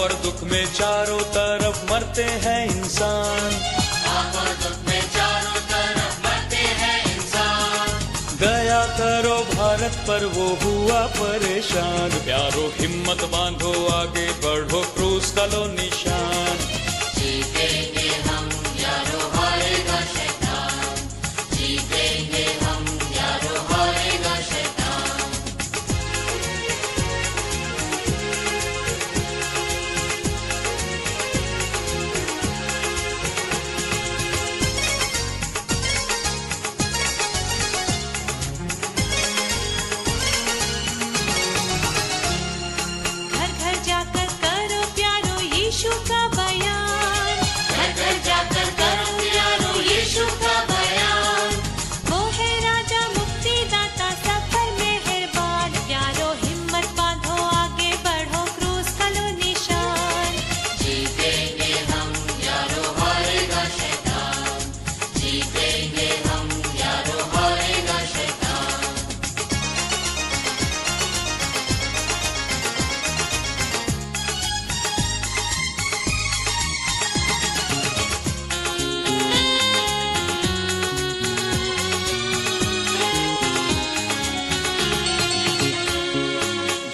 और दुख में चारों तरफ मरते हैं इंसान, पाप और दुख में चारों तरफ मरते हैं इंसान। दया करो भारत पर वो हुआ परेशान, प्यारो हिम्मत बांधो आगे बढ़ो क्रूस का लो निशान। जीतेंगे हम यारो हारेगा शैतान, जीतेंगे हम यारो हारेगा शैतान। घर घर जाकर करो प्यारो यीशु का बयान, घर घर जाकर करो प्यारो यीशु का बयान। वो है राजा मुक्तिदाता सफल मेहरबान, प्यारो हिम्मत बांधो आगे बढ़ो क्रूस का लो निशान। जीतेंगे हम यारो हारेगा शैतान, जीतेंगे हम यारो हारेगा शैतान।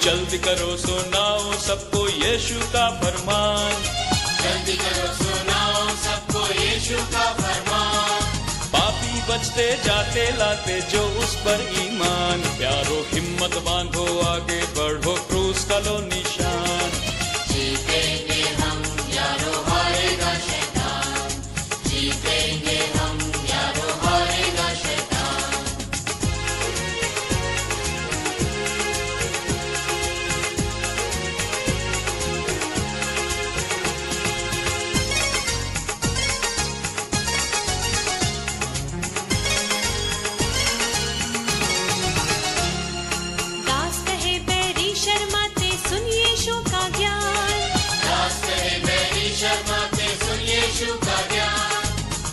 जल्दी करो सुनाओ सबको यीशु का फरमान, जल्दी करो सुनाओ सबको यीशु का फरमान। पापी बचते जाते लाते जो उस पर ईमान, प्यारो हिम्मत बांधो आगे बढ़ो क्रूस का लो निशान। जीतेंगे हम यारो हारेगा शैतान, जीतेंगे हम यारो हारेगा शैतान। दास कहे बैरी शर्माते सुन यीशु का ज्ञान, रास्ते मेरी शर्माते सुन यीशु का ज्ञान।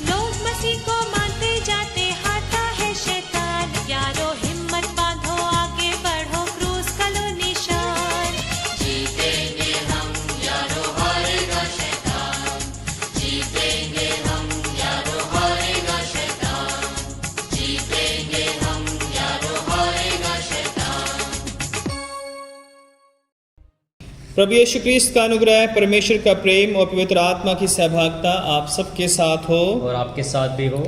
लोग मसीह को मानते जाते हारता है शैतान, यारो हिम्मत बांधो आगे बढ़ो क्रूस का लो निशान। जीतेंगे हम यारो हारेगा शैतान, जीतेंगे हम यारो हारेगा शैतान, जीतेंगे हम यारो हारेगा शैतान। प्रभु यीशु क्रिस्त का अनुग्रह, परमेश्वर का प्रेम और पवित्र आत्मा की सहभागिता आप सबके साथ हो। और आपके साथ भी हो।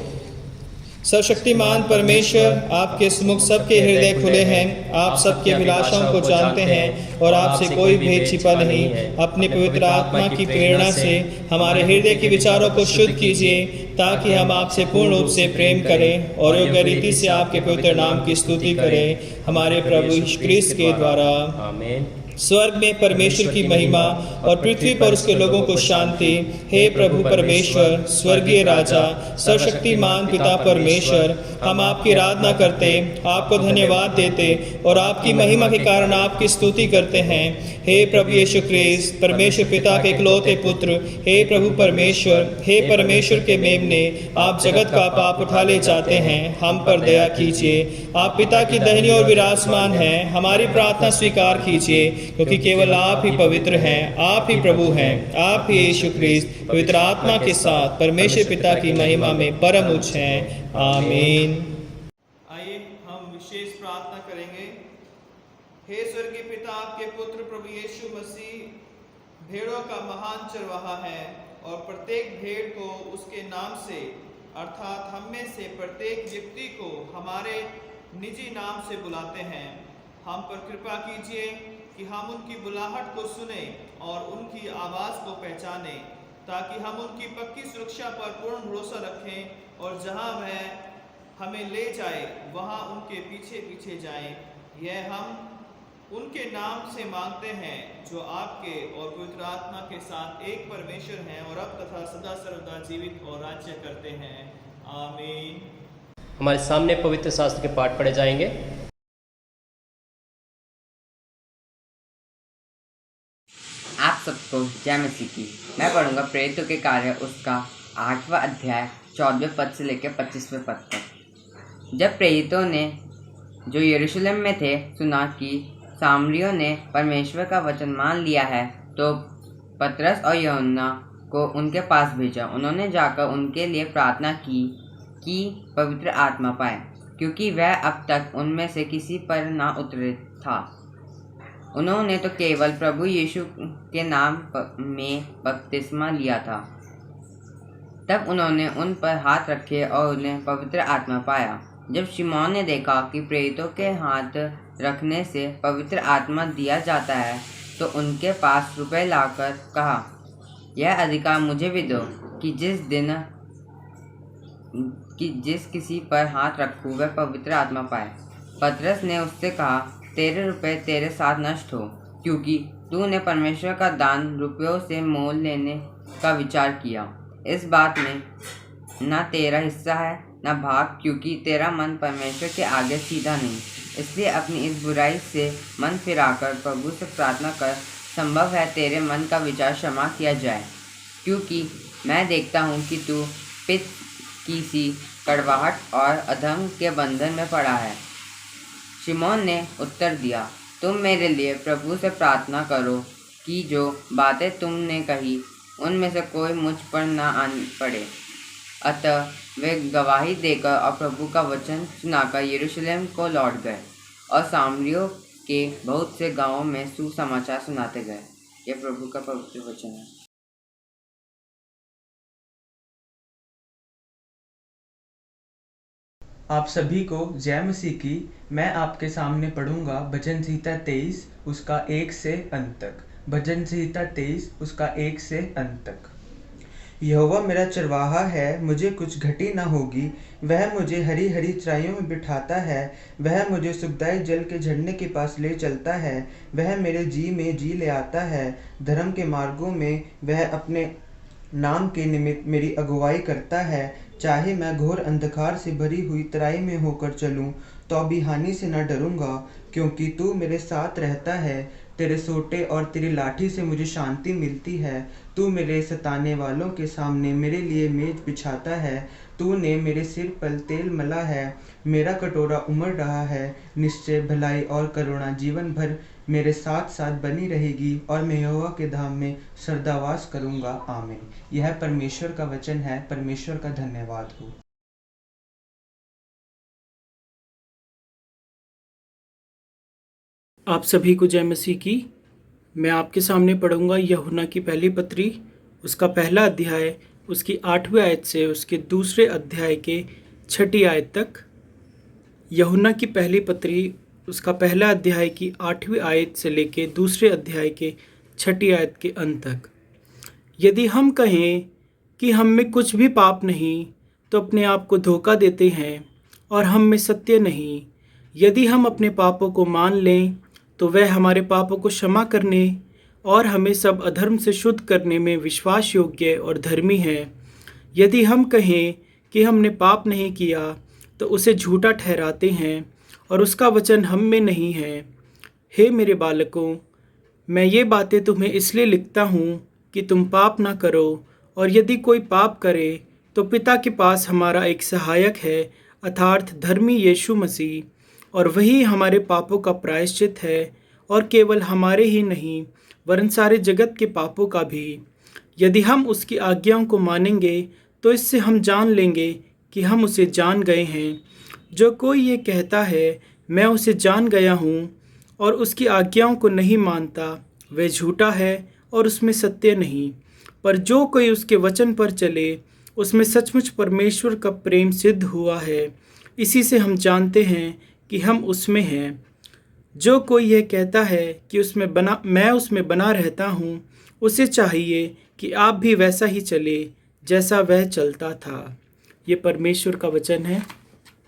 सर्वशक्तिमान परमेश्वर आपके सम्मुख सबके हृदय खुले हैं, आप सबके अभिलाषाओं को जानते हैं और आपसे कोई भेद छिपा नहीं। अपनी पवित्र आत्मा की प्रेरणा से हमारे हृदय के विचारों को शुद्ध कीजिए ताकि हम आपसे पूर्ण रूप से प्रेम करें और योग्य रीति से आपके पवित्र नाम की स्तुति करें, हमारे प्रभु यीशु क्रिस्त के द्वारा। आमीन। स्वर्ग में परमेश्वर की महिमा और पृथ्वी पर उसके लोगों को शांति। हे प्रभु परमेश्वर, स्वर्गीय राजा, सर्वशक्तिमान पिता परमेश्वर, हम आपकी आराधना करते, आपको धन्यवाद देते और आपकी महिमा के कारण आपकी स्तुति करते हैं। हे प्रभु यीशु क्रिस्त, परमेश्वर पिता के इकलौते पुत्र, हे प्रभु परमेश्वर, हे परमेश्वर के मेमने, आप जगत का पाप उठा ले जाते हैं, हम पर दया कीजिए। आप पिता की दाहिनी ओर विराजमान हैं, हमारी प्रार्थना स्वीकार कीजिए, क्योंकि केवल आप ही पवित्र हैं, आप ही प्रभु हैं, आप ही यीशु क्रिस्त पवित्र आत्मा के साथ परमेश्वर पिता की महिमा में परम उच्च हैं। आमीन। आइए हम विशेष प्रार्थना करेंगे। हे स्वर्गीय पिता, आपके पुत्र प्रभु यीशु मसीह भेड़ों का महान चरवाहा है और प्रत्येक भेड़ को उसके नाम से अर्थात हम में से प्रत्येक व्यक्ति को हमारे निजी नाम से बुलाते हैं। हम पर कृपा कीजिए कि हम उनकी बुलाहट को सुने और उनकी आवाज़ को पहचाने, ताकि हम उनकी पक्की सुरक्षा पर पूर्ण भरोसा रखें और जहां वह हमें ले जाए वहां उनके पीछे पीछे जाएं। यह हम उनके नाम से मांगते हैं जो आपके और पवित्र आत्मा के साथ एक परमेश्वर हैं और अब तथा सदा सर्वदा जीवित और राज्य करते हैं। आमीन। हमारे सामने पवित्र शास्त्र के पाठ पढ़े जाएंगे। आप सबको जय मसीह की। मैं पढ़ूंगा प्रेरितों के कार्य उसका 8वां अध्याय 14वें पद से लेकर 25वें पद तक। जब प्रेरितों ने जो यरूशलेम में थे सुना कि सामरियों ने परमेश्वर का वचन मान लिया है, तो पतरस और यूहन्ना को उनके पास भेजा। उन्होंने जाकर उनके लिए प्रार्थना की कि पवित्र आत्मा पाए, क्योंकि वह अब तक उनमें से किसी पर ना उतरे था। उन्होंने तो केवल प्रभु यीशु के नाम में बपतिस्मा लिया था। तब उन्होंने उन पर हाथ रखे और उन्हें पवित्र आत्मा पाया। जब शिमोन ने देखा कि प्रेरितों के हाथ रखने से पवित्र आत्मा दिया जाता है, तो उनके पास रुपए लाकर कहा, यह अधिकार मुझे भी दो कि जिस किसी पर हाथ रखूं वह पवित्र आत्मा पाए। पतरस ने उससे कहा, तेरे रुपए तेरे साथ नष्ट हो, क्योंकि तूने परमेश्वर का दान रुपयों से मोल लेने का विचार किया। इस बात में ना तेरा हिस्सा है ना भाग, क्योंकि तेरा मन परमेश्वर के आगे सीधा नहीं। इसलिए अपनी इस बुराई से मन फिराकर प्रभु से प्रार्थना कर, संभव है तेरे मन का विचार क्षमा किया जाए, क्योंकि मैं देखता हूँ कि तू पित्त की सी कड़वाहट और अधर्म के बंधन में पड़ा है। शिमोन ने उत्तर दिया, तुम मेरे लिए प्रभु से प्रार्थना करो कि जो बातें तुमने कही उनमें से कोई मुझ पर न आन पड़े। अतः वे गवाही देकर और प्रभु का वचन सुनाकर यरूशलेम को लौट गए और सामरियों के बहुत से गांवों में सुसमाचार सुनाते गए। यह प्रभु का पवित्र वचन है। आप सभी को जय मसीह की। मैं आपके सामने पढ़ूंगा भजन संहिता 23 उसका 1 से अंत तक। भजन संहिता 23 उसका 1 से अंत तक। यहोवा मेरा चरवाहा है, मुझे कुछ घटी न होगी। वह मुझे हरी हरी चराइयों में बिठाता है। वह मुझे सुखदायक जल के झरने के पास ले चलता है। वह मेरे जी में जी ले आता है। धर्म के मार्गों में वह अपने नाम के निमित्त मेरी अगुवाई करता है। चाहे मैं घोर अंधकार से भरी हुई तराई में होकर चलूं, तो भी हानि से न डरूंगा, क्योंकि तू मेरे साथ रहता है। तेरे सोटे और तेरी लाठी से मुझे शांति मिलती है। तू मेरे सताने वालों के सामने मेरे लिए मेज बिछाता है। तूने मेरे सिर पर तेल मला है। मेरा कटोरा उमड़ रहा है। निश्चय भलाई और करुणा जीवन भर मेरे साथ साथ बनी रहेगी, और मैं यहोवा के धाम में सदावास करूंगा। आमीन। यह परमेश्वर का वचन है। परमेश्वर का धन्यवाद हो। आप सभी को जय मसीह की। मैं आपके सामने पढ़ूंगा यूहन्ना की पहली पत्री, उसका पहला अध्याय, उसकी 8वीं आयत से उसके दूसरे अध्याय के 6ठी आयत तक। यूहन्ना की पहली पत्री, उसका पहला अध्याय की 8वीं आयत से लेके दूसरे अध्याय के 6ठी आयत के अंत तक। यदि हम कहें कि हम में कुछ भी पाप नहीं, तो अपने आप को धोखा देते हैं और हम में सत्य नहीं। यदि हम अपने पापों को मान लें, तो वह हमारे पापों को क्षमा करने और हमें सब अधर्म से शुद्ध करने में विश्वास योग्य और धर्मी है। यदि हम कहें कि हमने पाप नहीं किया, तो उसे झूठा ठहराते हैं और उसका वचन हम में नहीं है। हे मेरे बालकों, मैं ये बातें तुम्हें इसलिए लिखता हूँ कि तुम पाप ना करो, और यदि कोई पाप करे तो पिता के पास हमारा एक सहायक है, अर्थात धर्मी यीशु मसीह, और वही हमारे पापों का प्रायश्चित है, और केवल हमारे ही नहीं वरन सारे जगत के पापों का भी। यदि हम उसकी आज्ञाओं को मानेंगे, तो इससे हम जान लेंगे कि हम उसे जान गए हैं। जो कोई ये कहता है मैं उसे जान गया हूँ और उसकी आज्ञाओं को नहीं मानता, वह झूठा है और उसमें सत्य नहीं। पर जो कोई उसके वचन पर चले, उसमें सचमुच परमेश्वर का प्रेम सिद्ध हुआ है। इसी से हम जानते हैं कि हम उसमें हैं। जो कोई यह कहता है कि मैं उसमें बना रहता हूँ, उसे चाहिए कि आप भी वैसा ही चले जैसा वह चलता था। ये परमेश्वर का वचन है।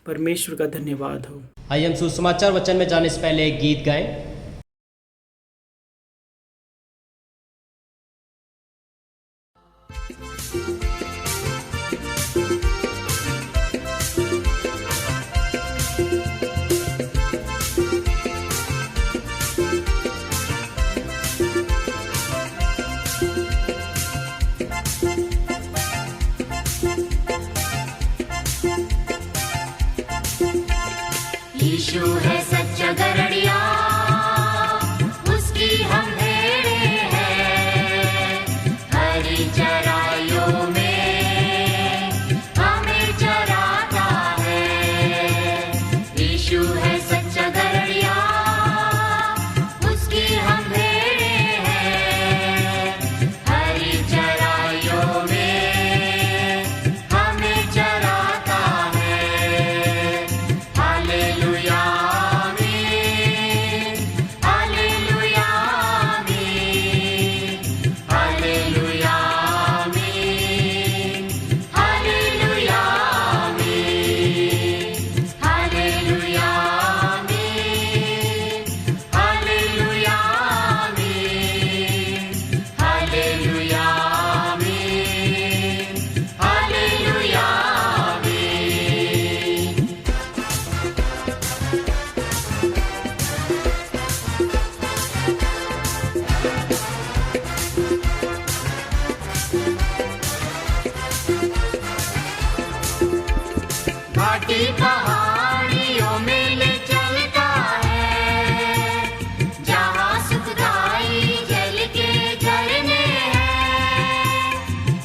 परमेश्वर का धन्यवाद हो। आइए हम सुसमाचार वचन में जाने से पहले एक गीत गाएं। यीशु है सच्चा गरड़िया, उसकी हम भेड़े हैं। हरी चराइयों में हमें चराता है। यीशु है सच्चा दरिया, उसकी हम भेड़े हैं। हरी चराइयों में हमें चराता है। हालेलुया आमीन, हालेलुया आमीन, हालेलुया आमीन, हालेलुया आमीन, हालेलुया आमीन, हालेलुया आमीन, हालेलुया आमीन, हालेलुया आमीन। घाटी पहाड़ियों में ले चलता है, जहाँ सुखदाई जल के झरने हैं।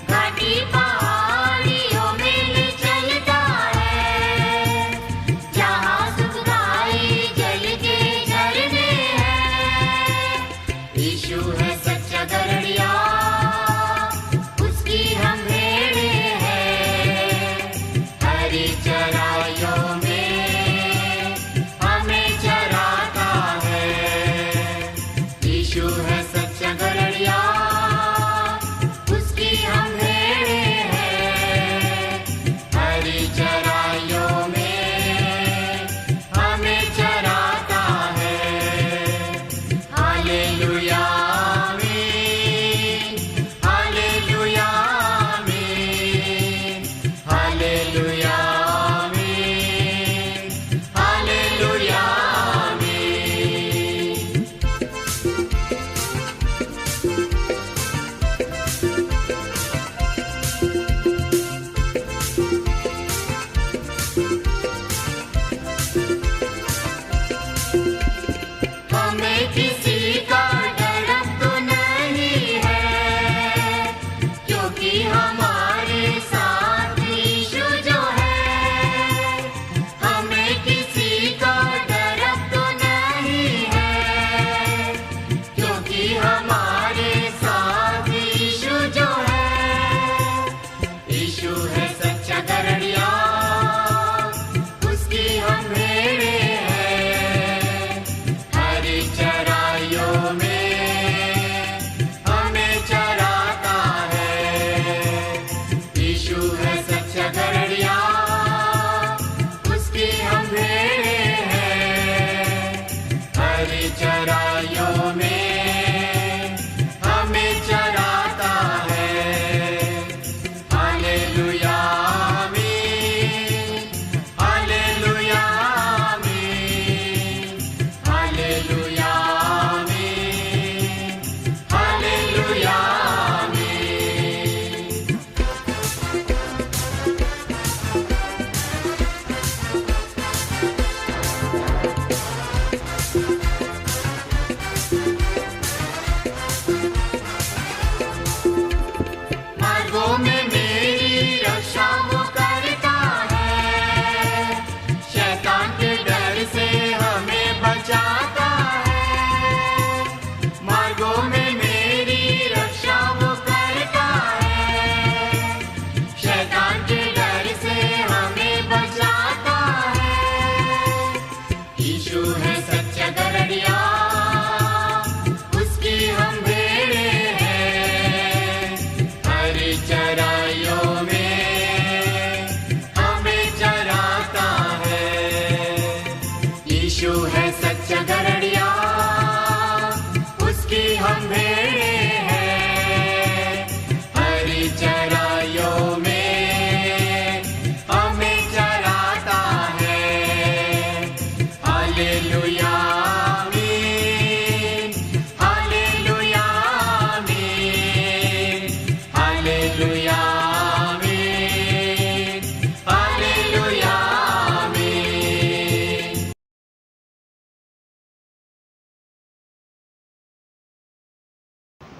घाटी पहाड़ियों में ले चलता है, जहाँ सुखदाई जल के झरने हैं। यीशु है सच्चा दरिया, उसकी हम भेड़े हैं। हरी चराइयों में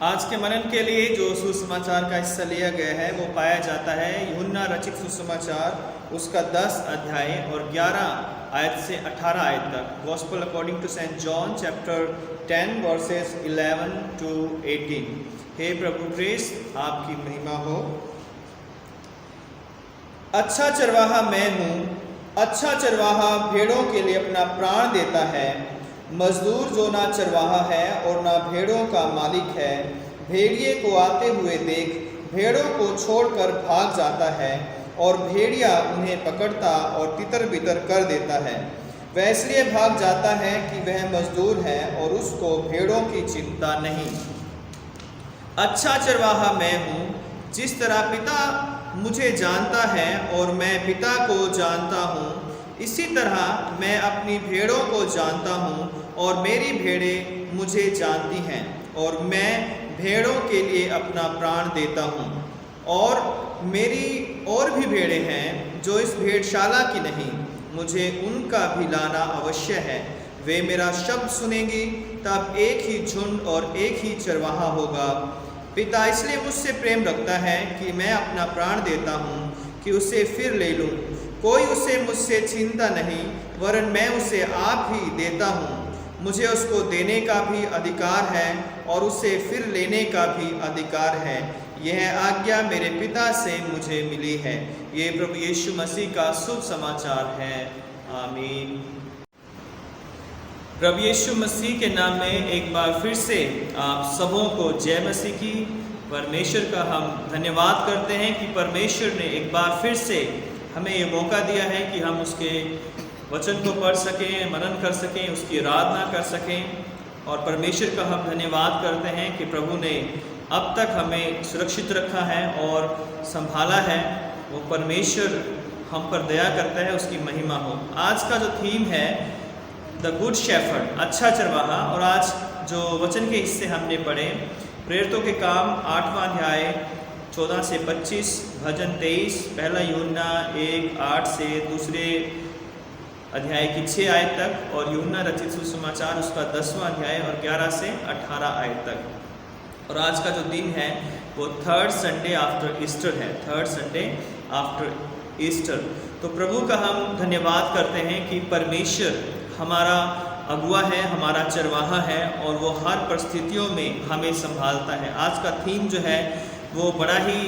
आज के मनन के लिए जो सुसमाचार का हिस्सा लिया गया है वो पाया जाता है यूहन्ना रचित सुसमाचार उसका 10 अध्याय और 11 आयत से 18 आयत तक। Gospel according to saint John chapter 10 verses 11 to 18। हे प्रभु क्रिस्त आपकी महिमा हो। अच्छा चरवाहा मैं हूँ, अच्छा चरवाहा भेड़ों के लिए अपना प्राण देता है। मजदूर जो ना चरवाहा है और ना भेड़ों का मालिक है, भेड़िए को आते हुए देख भेड़ों को छोड़कर भाग जाता है और भेड़िया उन्हें पकड़ता और तितर बितर कर देता है। वह इसलिए भाग जाता है कि वह मजदूर है और उसको भेड़ों की चिंता नहीं। अच्छा चरवाहा मैं हूँ, जिस तरह पिता मुझे जानता है और मैं पिता को जानता हूँ, इसी तरह मैं अपनी भेड़ों को जानता हूँ और मेरी भेड़ें मुझे जानती हैं और मैं भेड़ों के लिए अपना प्राण देता हूँ। और मेरी और भी भेड़ें हैं जो इस भेड़शाला की नहीं, मुझे उनका भी लाना अवश्य है। वे मेरा शब्द सुनेंगी, तब एक ही झुंड और एक ही चरवाहा होगा। पिता इसलिए मुझसे प्रेम रखता है कि मैं अपना प्राण देता हूँ कि उसे फिर ले लूँ। कोई उसे मुझसे छीनता नहीं, वरन मैं उसे आप ही देता हूँ। मुझे उसको देने का भी अधिकार है और उसे फिर लेने का भी अधिकार है। यह आज्ञा मेरे पिता से मुझे मिली है। ये प्रभु यीशु मसीह का शुभ समाचार है। आमीन। प्रभु यीशु मसीह के नाम में एक बार फिर से आप सबों को जय मसीह की। परमेश्वर का हम धन्यवाद करते हैं कि परमेश्वर ने एक बार फिर से हमें ये मौका दिया है कि हम उसके वचन को पढ़ सकें, मनन कर सकें, उसकी आराधना कर सकें। और परमेश्वर का हम धन्यवाद करते हैं कि प्रभु ने अब तक हमें सुरक्षित रखा है और संभाला है। वो परमेश्वर हम पर दया करता है, उसकी महिमा हो। आज का जो थीम है द गुड शेफर्ड, अच्छा चरवाहा। और आज जो वचन के हिस्से हमने पढ़े, प्रेरितों के काम 8वां अध्याय 14 से 25, भजन 23, पहला यूहन्ना 1:8 से दूसरे अध्याय की 6 आयत तक, और यूहन्ना रचित सुसमाचार उसका 10वां अध्याय और 11 से 18 आयत तक। और आज का जो दिन है वो थर्ड संडे आफ्टर ईस्टर है, थर्ड संडे आफ्टर ईस्टर। तो प्रभु का हम धन्यवाद करते हैं कि परमेश्वर हमारा अगुआ है, हमारा चरवाहा है और वो हर परिस्थितियों में हमें संभालता है। आज का थीम जो है वो बड़ा ही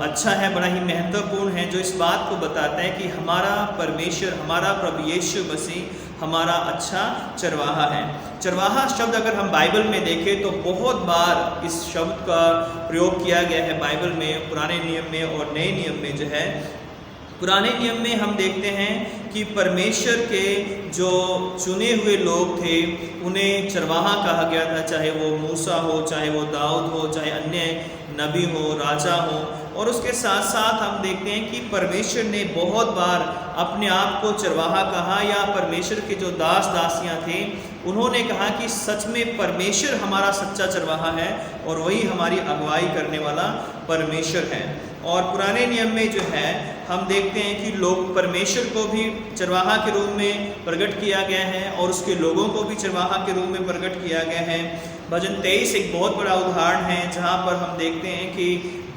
अच्छा है, बड़ा ही महत्वपूर्ण है, जो इस बात को बताता है कि हमारा परमेश्वर, हमारा प्रभु यीशु मसीह हमारा अच्छा चरवाहा है। चरवाहा शब्द अगर हम बाइबल में देखें तो बहुत बार इस शब्द का प्रयोग किया गया है बाइबल में, पुराने नियम में और नए नियम में जो है। पुराने नियम में हम देखते हैं कि परमेश्वर के जो चुने हुए लोग थे उन्हें चरवाहा कहा गया था, चाहे वो मूसा हो, चाहे वो दाऊद हो, चाहे अन्य नबी हो, राजा हो। और उसके साथ साथ हम देखते हैं कि परमेश्वर ने बहुत बार अपने आप को चरवाहा कहा, या परमेश्वर के जो दास दासियां थे उन्होंने कहा कि सच में परमेश्वर हमारा सच्चा चरवाहा है और वही हमारी अगुवाई करने वाला परमेश्वर है। और पुराने नियम में जो है हम देखते हैं कि लोग परमेश्वर को भी चरवाहा के रूप में प्रकट किया गया है और उसके लोगों को भी चरवाहा के रूप में प्रकट किया गया है। भजन 23 एक बहुत बड़ा उदाहरण है जहाँ पर हम देखते हैं कि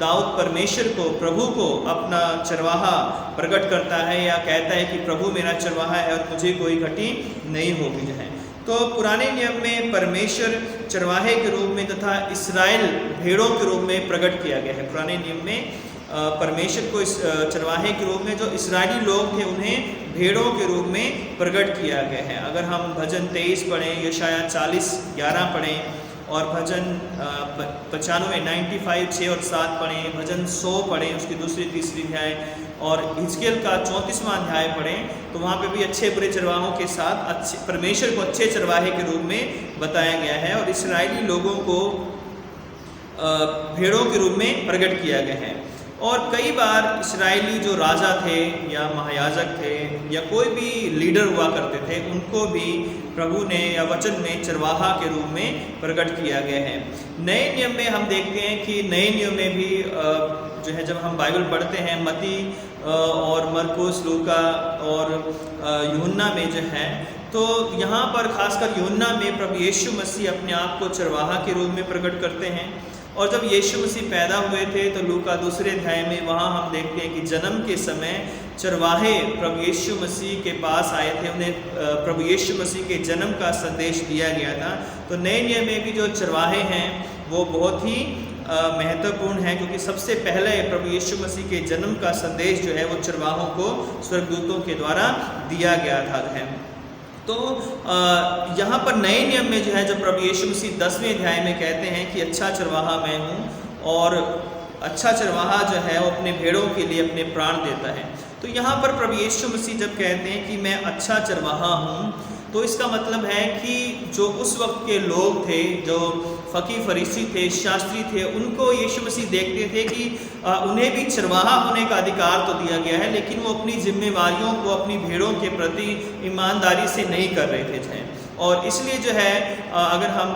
दाऊद परमेश्वर को, प्रभु को अपना चरवाहा प्रकट करता है, या कहता है कि प्रभु मेरा चरवाहा है और मुझे कोई घटी नहीं होगी जो है। तो पुराने नियम में परमेश्वर चरवाहे के रूप में तथा इस्राएल भेड़ों के रूप में प्रकट किया गया है। पुराने नियम में परमेश्वर को इस चरवाहे के रूप में, जो इस्राएली लोग थे उन्हें भेड़ों के रूप में प्रकट किया गया है। अगर हम भजन 23 पढ़ें, यशायाह 40:11 पढ़ें, और भजन 95 95 6 और 7 पढ़ें, भजन 100 पढ़ें उसकी दूसरी तीसरी अध्याय, और हिजकिय्याह का 34वां अध्याय पढ़ें, तो वहाँ पे भी अच्छे बुरे चरवाहों के साथ अच्छे परमेश्वर को अच्छे चरवाहे के रूप में बताया गया है और इस्राएली लोगों को भेड़ों के रूप में प्रकट किया गया है। और कई बार इस्राएली जो राजा थे या महायाजक थे या कोई भी लीडर हुआ करते थे, उनको भी प्रभु ने या वचन में चरवाहा के रूप में प्रकट किया गया है। नए नियम में हम देखते हैं कि नए नियम में भी जो है, जब हम बाइबल पढ़ते हैं, मत्ती और मरकुस, लूका और यूहन्ना में जो है तो यहाँ पर खासकर यूहन्ना में प्रभु यीशु मसीह अपने आप को चरवाहा के रूप में प्रकट करते हैं। और जब यीशु मसीह पैदा हुए थे तो लूका 2 अध्याय में वहाँ हम देखते हैं कि जन्म के समय चरवाहे प्रभु यीशु मसीह के पास आए थे, उन्हें प्रभु यीशु मसीह के जन्म का संदेश दिया गया था। तो नए नियम में भी जो चरवाहे हैं वो बहुत ही महत्वपूर्ण है, क्योंकि सबसे पहले प्रभु यीशु मसीह के जन्म का संदेश जो है वो चरवाहों को स्वर्गदूतों के द्वारा दिया गया था है। तो यहाँ पर नए नियम में जो है जब प्रभु यीशु मसीह 10वें अध्याय में कहते हैं कि अच्छा चरवाहा मैं हूँ और अच्छा चरवाहा जो है वो अपने भेड़ों के लिए अपने प्राण देता है। तो यहाँ पर प्रभु यीशु मसीह जब कहते हैं कि मैं अच्छा चरवाहा हूँ, तो इसका मतलब है कि जो उस वक्त के लोग थे, जो फकीह फरीसी थे, शास्त्री थे, उनको यीशु मसीह देखते थे कि उन्हें भी चरवाहा होने का अधिकार तो दिया गया है, लेकिन वो अपनी जिम्मेवारियों को अपनी भेड़ों के प्रति ईमानदारी से नहीं कर रहे थे। और इसलिए जो है अगर हम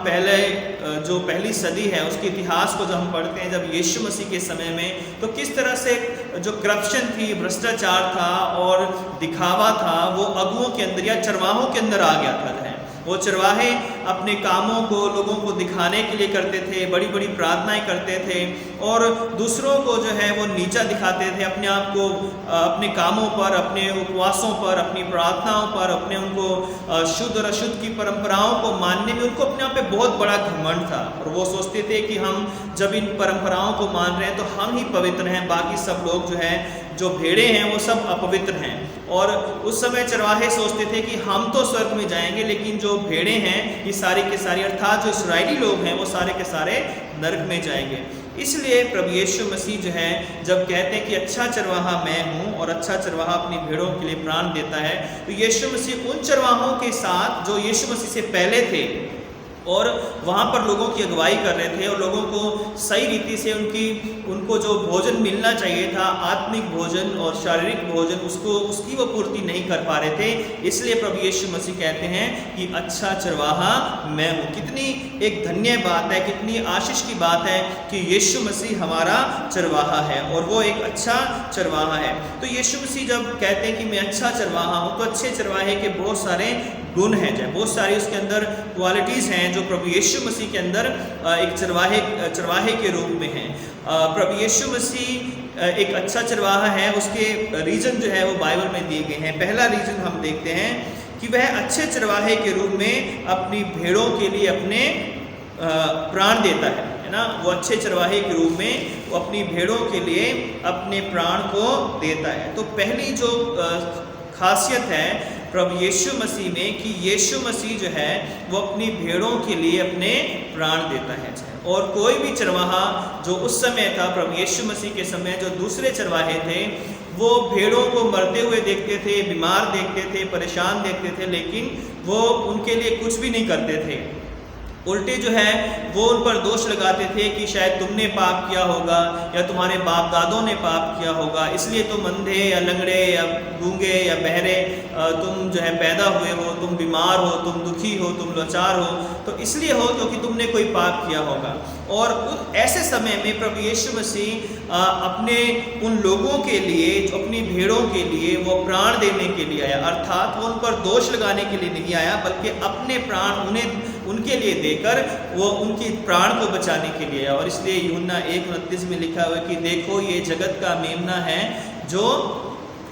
जो पहली सदी है उसके इतिहास को जब हम पढ़ते हैं, जब यीशु मसीह के समय में, तो किस तरह से जो करप्शन थी, भ्रष्टाचार था और दिखावा था, वो अगुओं के अंदर या चरवाहों के अंदर आ गया था। वो चरवाहे अपने कामों को लोगों को दिखाने के लिए करते थे, बड़ी बड़ी प्रार्थनाएं करते थे और दूसरों को जो है वो नीचा दिखाते थे, अपने आप को अपने कामों पर, अपने उपवासों पर, अपनी प्रार्थनाओं पर, अपने उनको शुद्ध और अशुद्ध की परंपराओं को मानने में उनको अपने आप पे बहुत बड़ा घमंड था। और वो सोचते थे कि हम जब इन परंपराओं को मान रहे हैं तो हम ही पवित्र हैं, बाकी सब लोग जो है जो भेड़े हैं वो सब अपवित्र हैं। और उस समय चरवाहे सोचते थे कि हम तो स्वर्ग में जाएंगे, लेकिन जो भेड़े हैं ये सारी के सारी, अर्थात जो इस्राएली लोग हैं वो सारे के सारे नरक में जाएंगे। इसलिए प्रभु यीशु मसीह जो है जब कहते हैं कि अच्छा चरवाहा मैं हूँ और अच्छा चरवाहा अपनी भेड़ों के लिए प्राण देता है, तो यीशु मसीह उन चरवाहों के साथ जो यीशु मसीह से पहले थे और वहाँ पर लोगों की अगुवाई कर रहे थे और लोगों को सही रीति से उनको जो भोजन मिलना चाहिए था, आत्मिक भोजन और शारीरिक भोजन, उसकी वो पूर्ति नहीं कर पा रहे थे। इसलिए प्रभु यीशु मसीह कहते हैं कि अच्छा चरवाहा मैं हूँ। कितनी एक धन्य बात है, कितनी आशीष की बात है कि यीशु मसीह हमारा चरवाहा है और वो एक अच्छा चरवाहा है। तो यीशु मसीह जब कहते हैं कि मैं अच्छा चरवाहा हूँ, तो अच्छे चरवाहे के बहुत सारे गुण हैं, बहुत सारी उसके अंदर क्वालिटीज़ हैं जो प्रभु यीशु मसीह के अंदर एक चरवाहे के रूप में हैं। प्रभु यीशु मसीह एक अच्छा चरवाहा है, उसके रीजन जो है वो बाइबल में दिए गए हैं। पहला रीजन हम देखते हैं कि वह अच्छे चरवाहे के रूप में अपनी भेड़ों के लिए अपने प्राण देता है ना। वो अच्छे चरवाहे के रूप में वो अपनी भेड़ों के लिए अपने प्राण को देता है। तो पहली जो खासियत है प्रभु यीशु मसीह में कि यीशु मसीह जो है वो अपनी भेड़ों के लिए अपने प्राण देता है। और कोई भी चरवाहा जो उस समय था, प्रभु यीशु मसीह के समय जो दूसरे चरवाहे थे, वो भेड़ों को मरते हुए देखते थे, बीमार देखते थे, परेशान देखते थे, लेकिन वो उनके लिए कुछ भी नहीं करते थे। उल्टे जो है वो उन पर दोष लगाते थे कि शायद तुमने पाप किया होगा या तुम्हारे बाप दादों ने पाप किया होगा, इसलिए तुम अंधे या लंगड़े या गूंगे या बहरे तुम जो है पैदा हुए हो, तुम बीमार हो, तुम दुखी हो, तुम लाचार हो, तो इसलिए हो क्योंकि तुमने कोई पाप किया होगा। और ऐसे समय में प्रभु यीशु मसीह अपने उन लोगों के लिए जो अपनी भेड़ों के लिए वो प्राण देने के लिए आया, अर्थात वो उन पर दोष लगाने के लिए नहीं आया, बल्कि अपने प्राण उनके लिए देकर वो उनकी प्राण को बचाने के लिए आया। और इसलिए यूहन्ना 1:29 में लिखा हुआ है कि देखो ये जगत का मेमना है जो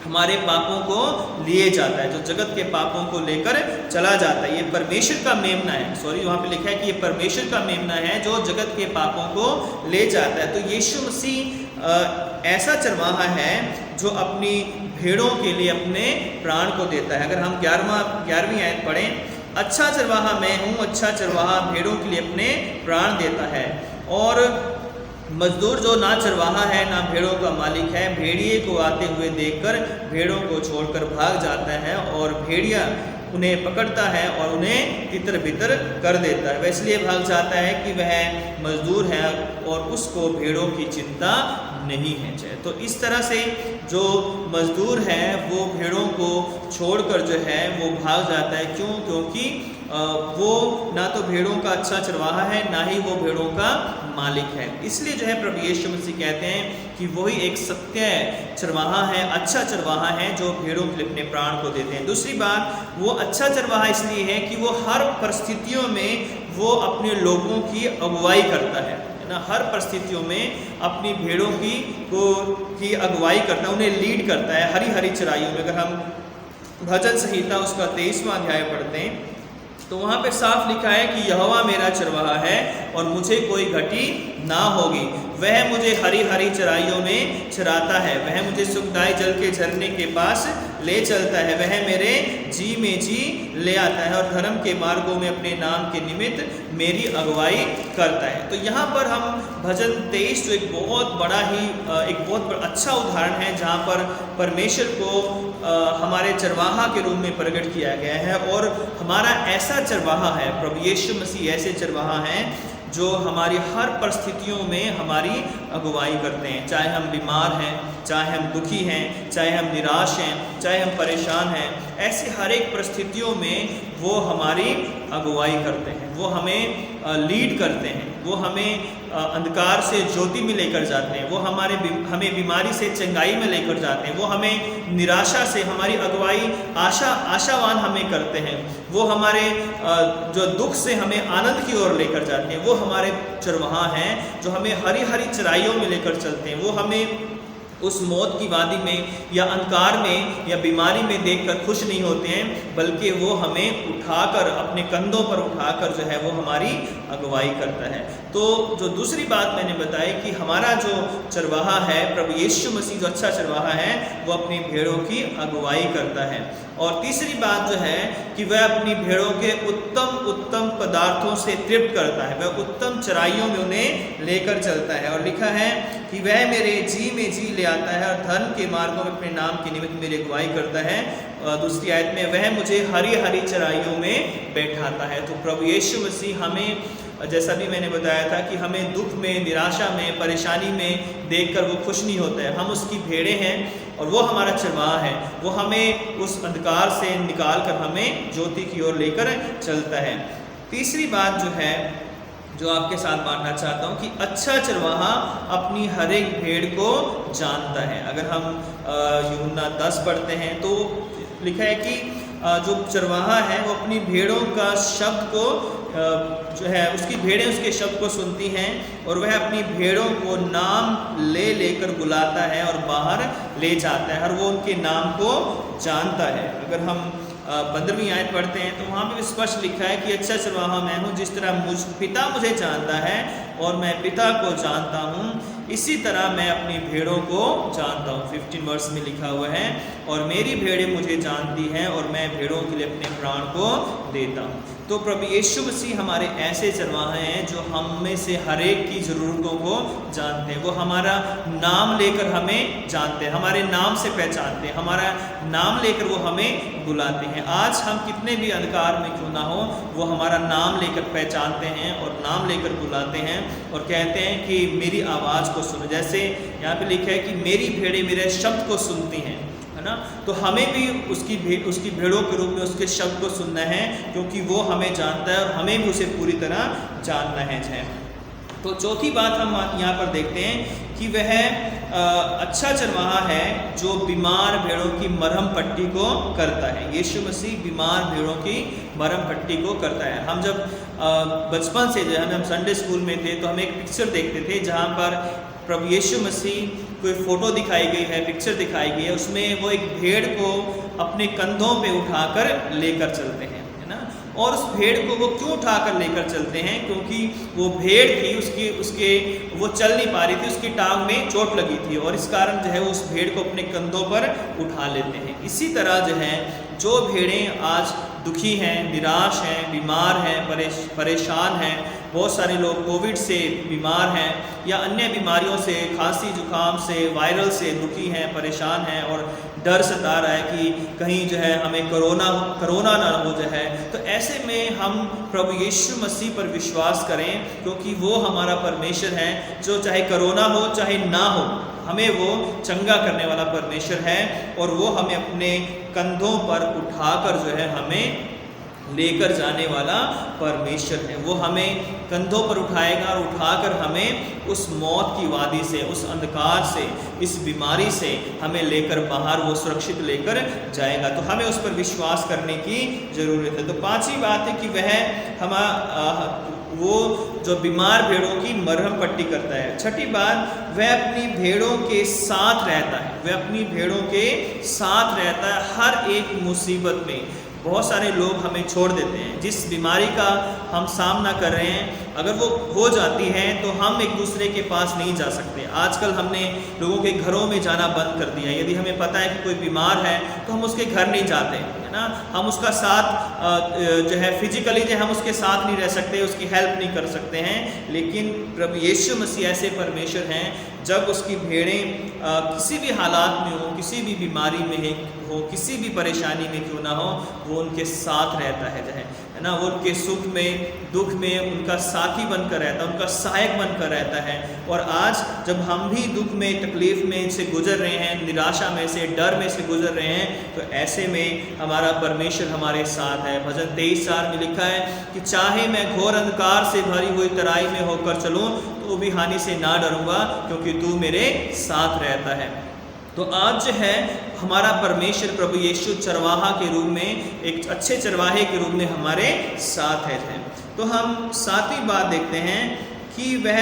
हमारे पापों को लिए जाता है, जो जगत के पापों को लेकर चला जाता है। ये परमेश्वर का मेमना है, वहाँ पे लिखा है कि ये परमेश्वर का मेमना है जो जगत के पापों को ले जाता है। तो यीशु मसीह ऐसा चरवाहा है जो अपनी भेड़ों के लिए अपने प्राण को देता है। अगर हम 11वीं आयत पढ़ें, अच्छा चरवाहा मैं हूँ, अच्छा चरवाहा भेड़ों के लिए अपने प्राण देता है। और मजदूर जो ना चरवाहा है ना भेड़ों का मालिक है, भेड़िए को आते हुए देखकर भेड़ों को छोड़कर भाग जाता है और भेड़िया उन्हें पकड़ता है और उन्हें तितर बितर कर देता है। वह इसलिए भाग जाता है कि वह मजदूर है और उसको भेड़ों की चिंता नहीं है। तो इस तरह से जो मजदूर है वो भेड़ों को छोड़कर जो है वो भाग जाता है। क्यों? क्योंकि वो ना तो भेड़ों का अच्छा चरवाहा है, ना ही वो भेड़ों का मालिक है। इसलिए जो है प्रभु यीशु मसीह कहते हैं कि वही एक सत्य चरवाहा है, अच्छा चरवाहा है जो भेड़ों के लिए अपने प्राण को देते हैं। दूसरी बात, वो अच्छा चरवाहा इसलिए है कि वो हर परिस्थितियों में वो अपने लोगों की अगुवाई करता है ना, हर परिस्थितियों में अपनी भेड़ों की अगुवाई करता है, उन्हें लीड करता है हरी हरी चराइयों में। अगर हम भजन संहिता उसका 23वां अध्याय पढ़ते हैं तो वहाँ पे साफ लिखा है कि यहोवा मेरा चरवाहा है और मुझे कोई घटी ना होगी। वह मुझे हरी हरी चराइयों में चराता है, वह मुझे सुखदायी जल के झरने के पास ले चलता है, वह मेरे जी में जी ले आता है और धर्म के मार्गों में अपने नाम के निमित्त मेरी अगुवाई करता है। तो यहाँ पर हम भजन 23 जो एक बहुत अच्छा उदाहरण है जहाँ पर परमेश्वर को हमारे चरवाहा के रूप में प्रकट किया गया है। और हमारा ऐसा चरवाहा है, प्रभु यीशु मसीह ऐसे चरवाहा हैं जो हमारी हर परिस्थितियों में हमारी अगुवाई करते हैं। चाहे हम बीमार हैं, चाहे हम दुखी हैं, चाहे हम निराश हैं, चाहे हम परेशान हैं, ऐसी हर एक परिस्थितियों में वो हमारी अगुवाई करते हैं, वो हमें लीड करते हैं, वो हमें अंधकार से ज्योति में लेकर जाते हैं, वो हमें बीमारी से चंगाई में लेकर जाते हैं, वो हमें निराशा से हमारी अगुवाई आशावान हमें करते हैं, वो हमारे जो दुख से हमें आनंद की ओर लेकर जाते हैं। वो हमारे चरवाहा हैं जो हमें हरी हरी चराइयों में लेकर चलते हैं। वो हमें उस मौत की वादी में या अंधकार में या बीमारी में देखकर खुश नहीं होते हैं, बल्कि वो हमें उठाकर अपने कंधों पर उठाकर जो है वो हमारी अगुवाई करता है। तो जो दूसरी बात मैंने बताई कि हमारा जो चरवाहा है प्रभु यीशु मसीह जो अच्छा चरवाहा है वो अपनी भेड़ों की अगुवाई करता है। और तीसरी बात जो है कि वह अपनी भेड़ों के उत्तम पदार्थों से तृप्त करता है, वह उत्तम चराइयों में उन्हें लेकर चलता है। और लिखा है कि वह मेरे जी में जी ले आता है और धर्म के मार्गों में अपने नाम के निमित्त मेरी अगुवाई करता है। दूसरी आयत में वह मुझे हरी हरी चराइयों में बैठाता है। तो प्रभु यीशु मसीह हमें, जैसा भी मैंने बताया था कि हमें दुख में, निराशा में, परेशानी में देखकर वो खुश नहीं होता है। हम उसकी भेड़ें हैं और वो हमारा चरवाहा है, वो हमें उस अंधकार से निकाल कर हमें ज्योति की ओर लेकर चलता है। तीसरी बात जो है जो आपके साथ बांटना चाहता हूँ कि अच्छा चरवाहा अपनी हर एक भेड़ को जानता है। अगर हम यूहन्ना 10 पढ़ते हैं तो लिखा है कि जो चरवाहा है वो अपनी भेड़ों का शब्द को जो है उसकी भेड़ें उसके शब्द को सुनती हैं और वह अपनी भेड़ों को नाम ले लेकर बुलाता है और बाहर ले जाता है और वो उनके नाम को जानता है। अगर हम 15वीं आयत पढ़ते हैं तो वहाँ पे स्पष्ट लिखा है कि अच्छा चरवाहा मैं हूँ, जिस तरह पिता मुझे जानता है और मैं पिता को जानता हूँ, इसी तरह मैं अपनी भेड़ों को जानता हूँ। 15 वर्ष में लिखा हुआ है और मेरी भेड़ें मुझे जानती हैं और मैं भेड़ों के लिए अपने प्राण को देता हूँ। तो प्रभु यीशु मसीह हमारे ऐसे चरवाहे हैं जो हम में से हर एक की ज़रूरतों को जानते हैं। वो हमारा नाम लेकर हमें जानते हैं, हमारे नाम से पहचानते हैं, हमारा नाम लेकर वो हमें बुलाते हैं। आज हम कितने भी अंधकार में क्यों ना हो, वो हमारा नाम लेकर पहचानते हैं और नाम लेकर बुलाते हैं और कहते हैं कि मेरी आवाज़ को सुनो। जैसे यहाँ पे लिखा है कि मेरी भेड़ें मेरे शब्द को सुनती हैं, है ना। तो हमें भी उसकी भेड़ों के रूप में उसके शब्द को सुनना है, क्योंकि वो हमें जानता है और हमें भी उसे पूरी तरह जानना है। तो चौथी बात हम यहाँ पर देखते हैं कि वह अच्छा चरवाहा है जो बीमार भेड़ों की मरहम पट्टी को करता है। यीशु मसीह बीमार भेड़ों की मरहम पट्टी को करता है। हम जब बचपन से जो है हम संडे स्कूल में थे तो हम एक पिक्चर देखते थे जहाँ पर प्रभु यीशु मसीह कोई फ़ोटो दिखाई गई है, पिक्चर दिखाई गई है, उसमें वो एक भेड़ को अपने कंधों पे उठाकर लेकर चलते हैं, है ना। और उस भेड़ को वो क्यों उठाकर लेकर चलते हैं? क्योंकि वो भेड़ थी वो चल नहीं पा रही थी, उसकी टांग में चोट लगी थी और इस कारण जो है वो उस भेड़ को अपने कंधों पर उठा लेते हैं। इसी तरह जो है जो भेड़ें आज दुखी हैं, निराश हैं, बीमार हैं, परेशान हैं, बहुत सारे लोग कोविड से बीमार हैं या अन्य बीमारियों से, खांसी जुकाम से, वायरल से दुखी हैं, परेशान हैं और डर सता रहा है कि कहीं जो है हमें कोरोना ना हो जाए। तो ऐसे में हम प्रभु यीशु मसीह पर विश्वास करें, क्योंकि वो हमारा परमेश्वर है जो चाहे कोरोना हो चाहे ना हो, हमें वो चंगा करने वाला परमेश्वर है और वो हमें अपने कंधों पर उठाकर जो है हमें लेकर जाने वाला परमेश्वर है। वो हमें कंधों पर उठाएगा और उठाकर हमें उस मौत की वादी से, उस अंधकार से, इस बीमारी से हमें लेकर बाहर वो सुरक्षित लेकर जाएगा। तो हमें उस पर विश्वास करने की ज़रूरत है। तो पांचवी बात है कि वह वो जो बीमार भेड़ों की मरहम पट्टी करता है। छठी बात, वह अपनी भेड़ों के साथ रहता है। वह अपनी भेड़ों के साथ रहता है हर एक मुसीबत में। बहुत सारे लोग हमें छोड़ देते हैं। जिस बीमारी का हम सामना कर रहे हैं, अगर वो हो जाती है तो हम एक दूसरे के पास नहीं जा सकते। आजकल हमने लोगों के घरों में जाना बंद कर दिया। यदि हमें पता है कि कोई बीमार है तो हम उसके घर नहीं जाते, है ना। हम उसका साथ जो है फिजिकली जो हम उसके साथ नहीं रह सकते, उसकी हेल्प नहीं कर सकते हैं। लेकिन प्रभु यीशु मसीह ऐसे परमेश्वर हैं, जब उसकी भेड़ें किसी भी हालात में हो, किसी भी बीमारी में हो, किसी भी परेशानी में क्यों ना हो, वो उनके साथ रहता है ना। वो उनके सुख में, दुख में उनका साथी बनकर रहता है, उनका सहायक बनकर रहता है। और आज जब हम भी दुख में, तकलीफ में से गुजर रहे हैं, निराशा में से, डर में से गुजर रहे हैं, तो ऐसे में हमारा परमेश्वर हमारे साथ है। भजन 23:4 में लिखा है कि चाहे मैं घोर अंधकार से भरी हुई तराई में होकर चलूं तो भी हानि से ना डरूंगा, क्योंकि तू मेरे साथ रहता है। तो आज जो है हमारा परमेश्वर प्रभु यीशु चरवाहा के रूप में, एक अच्छे चरवाहे के रूप में हमारे साथ है। तो हम सातवीं बात देखते हैं कि वह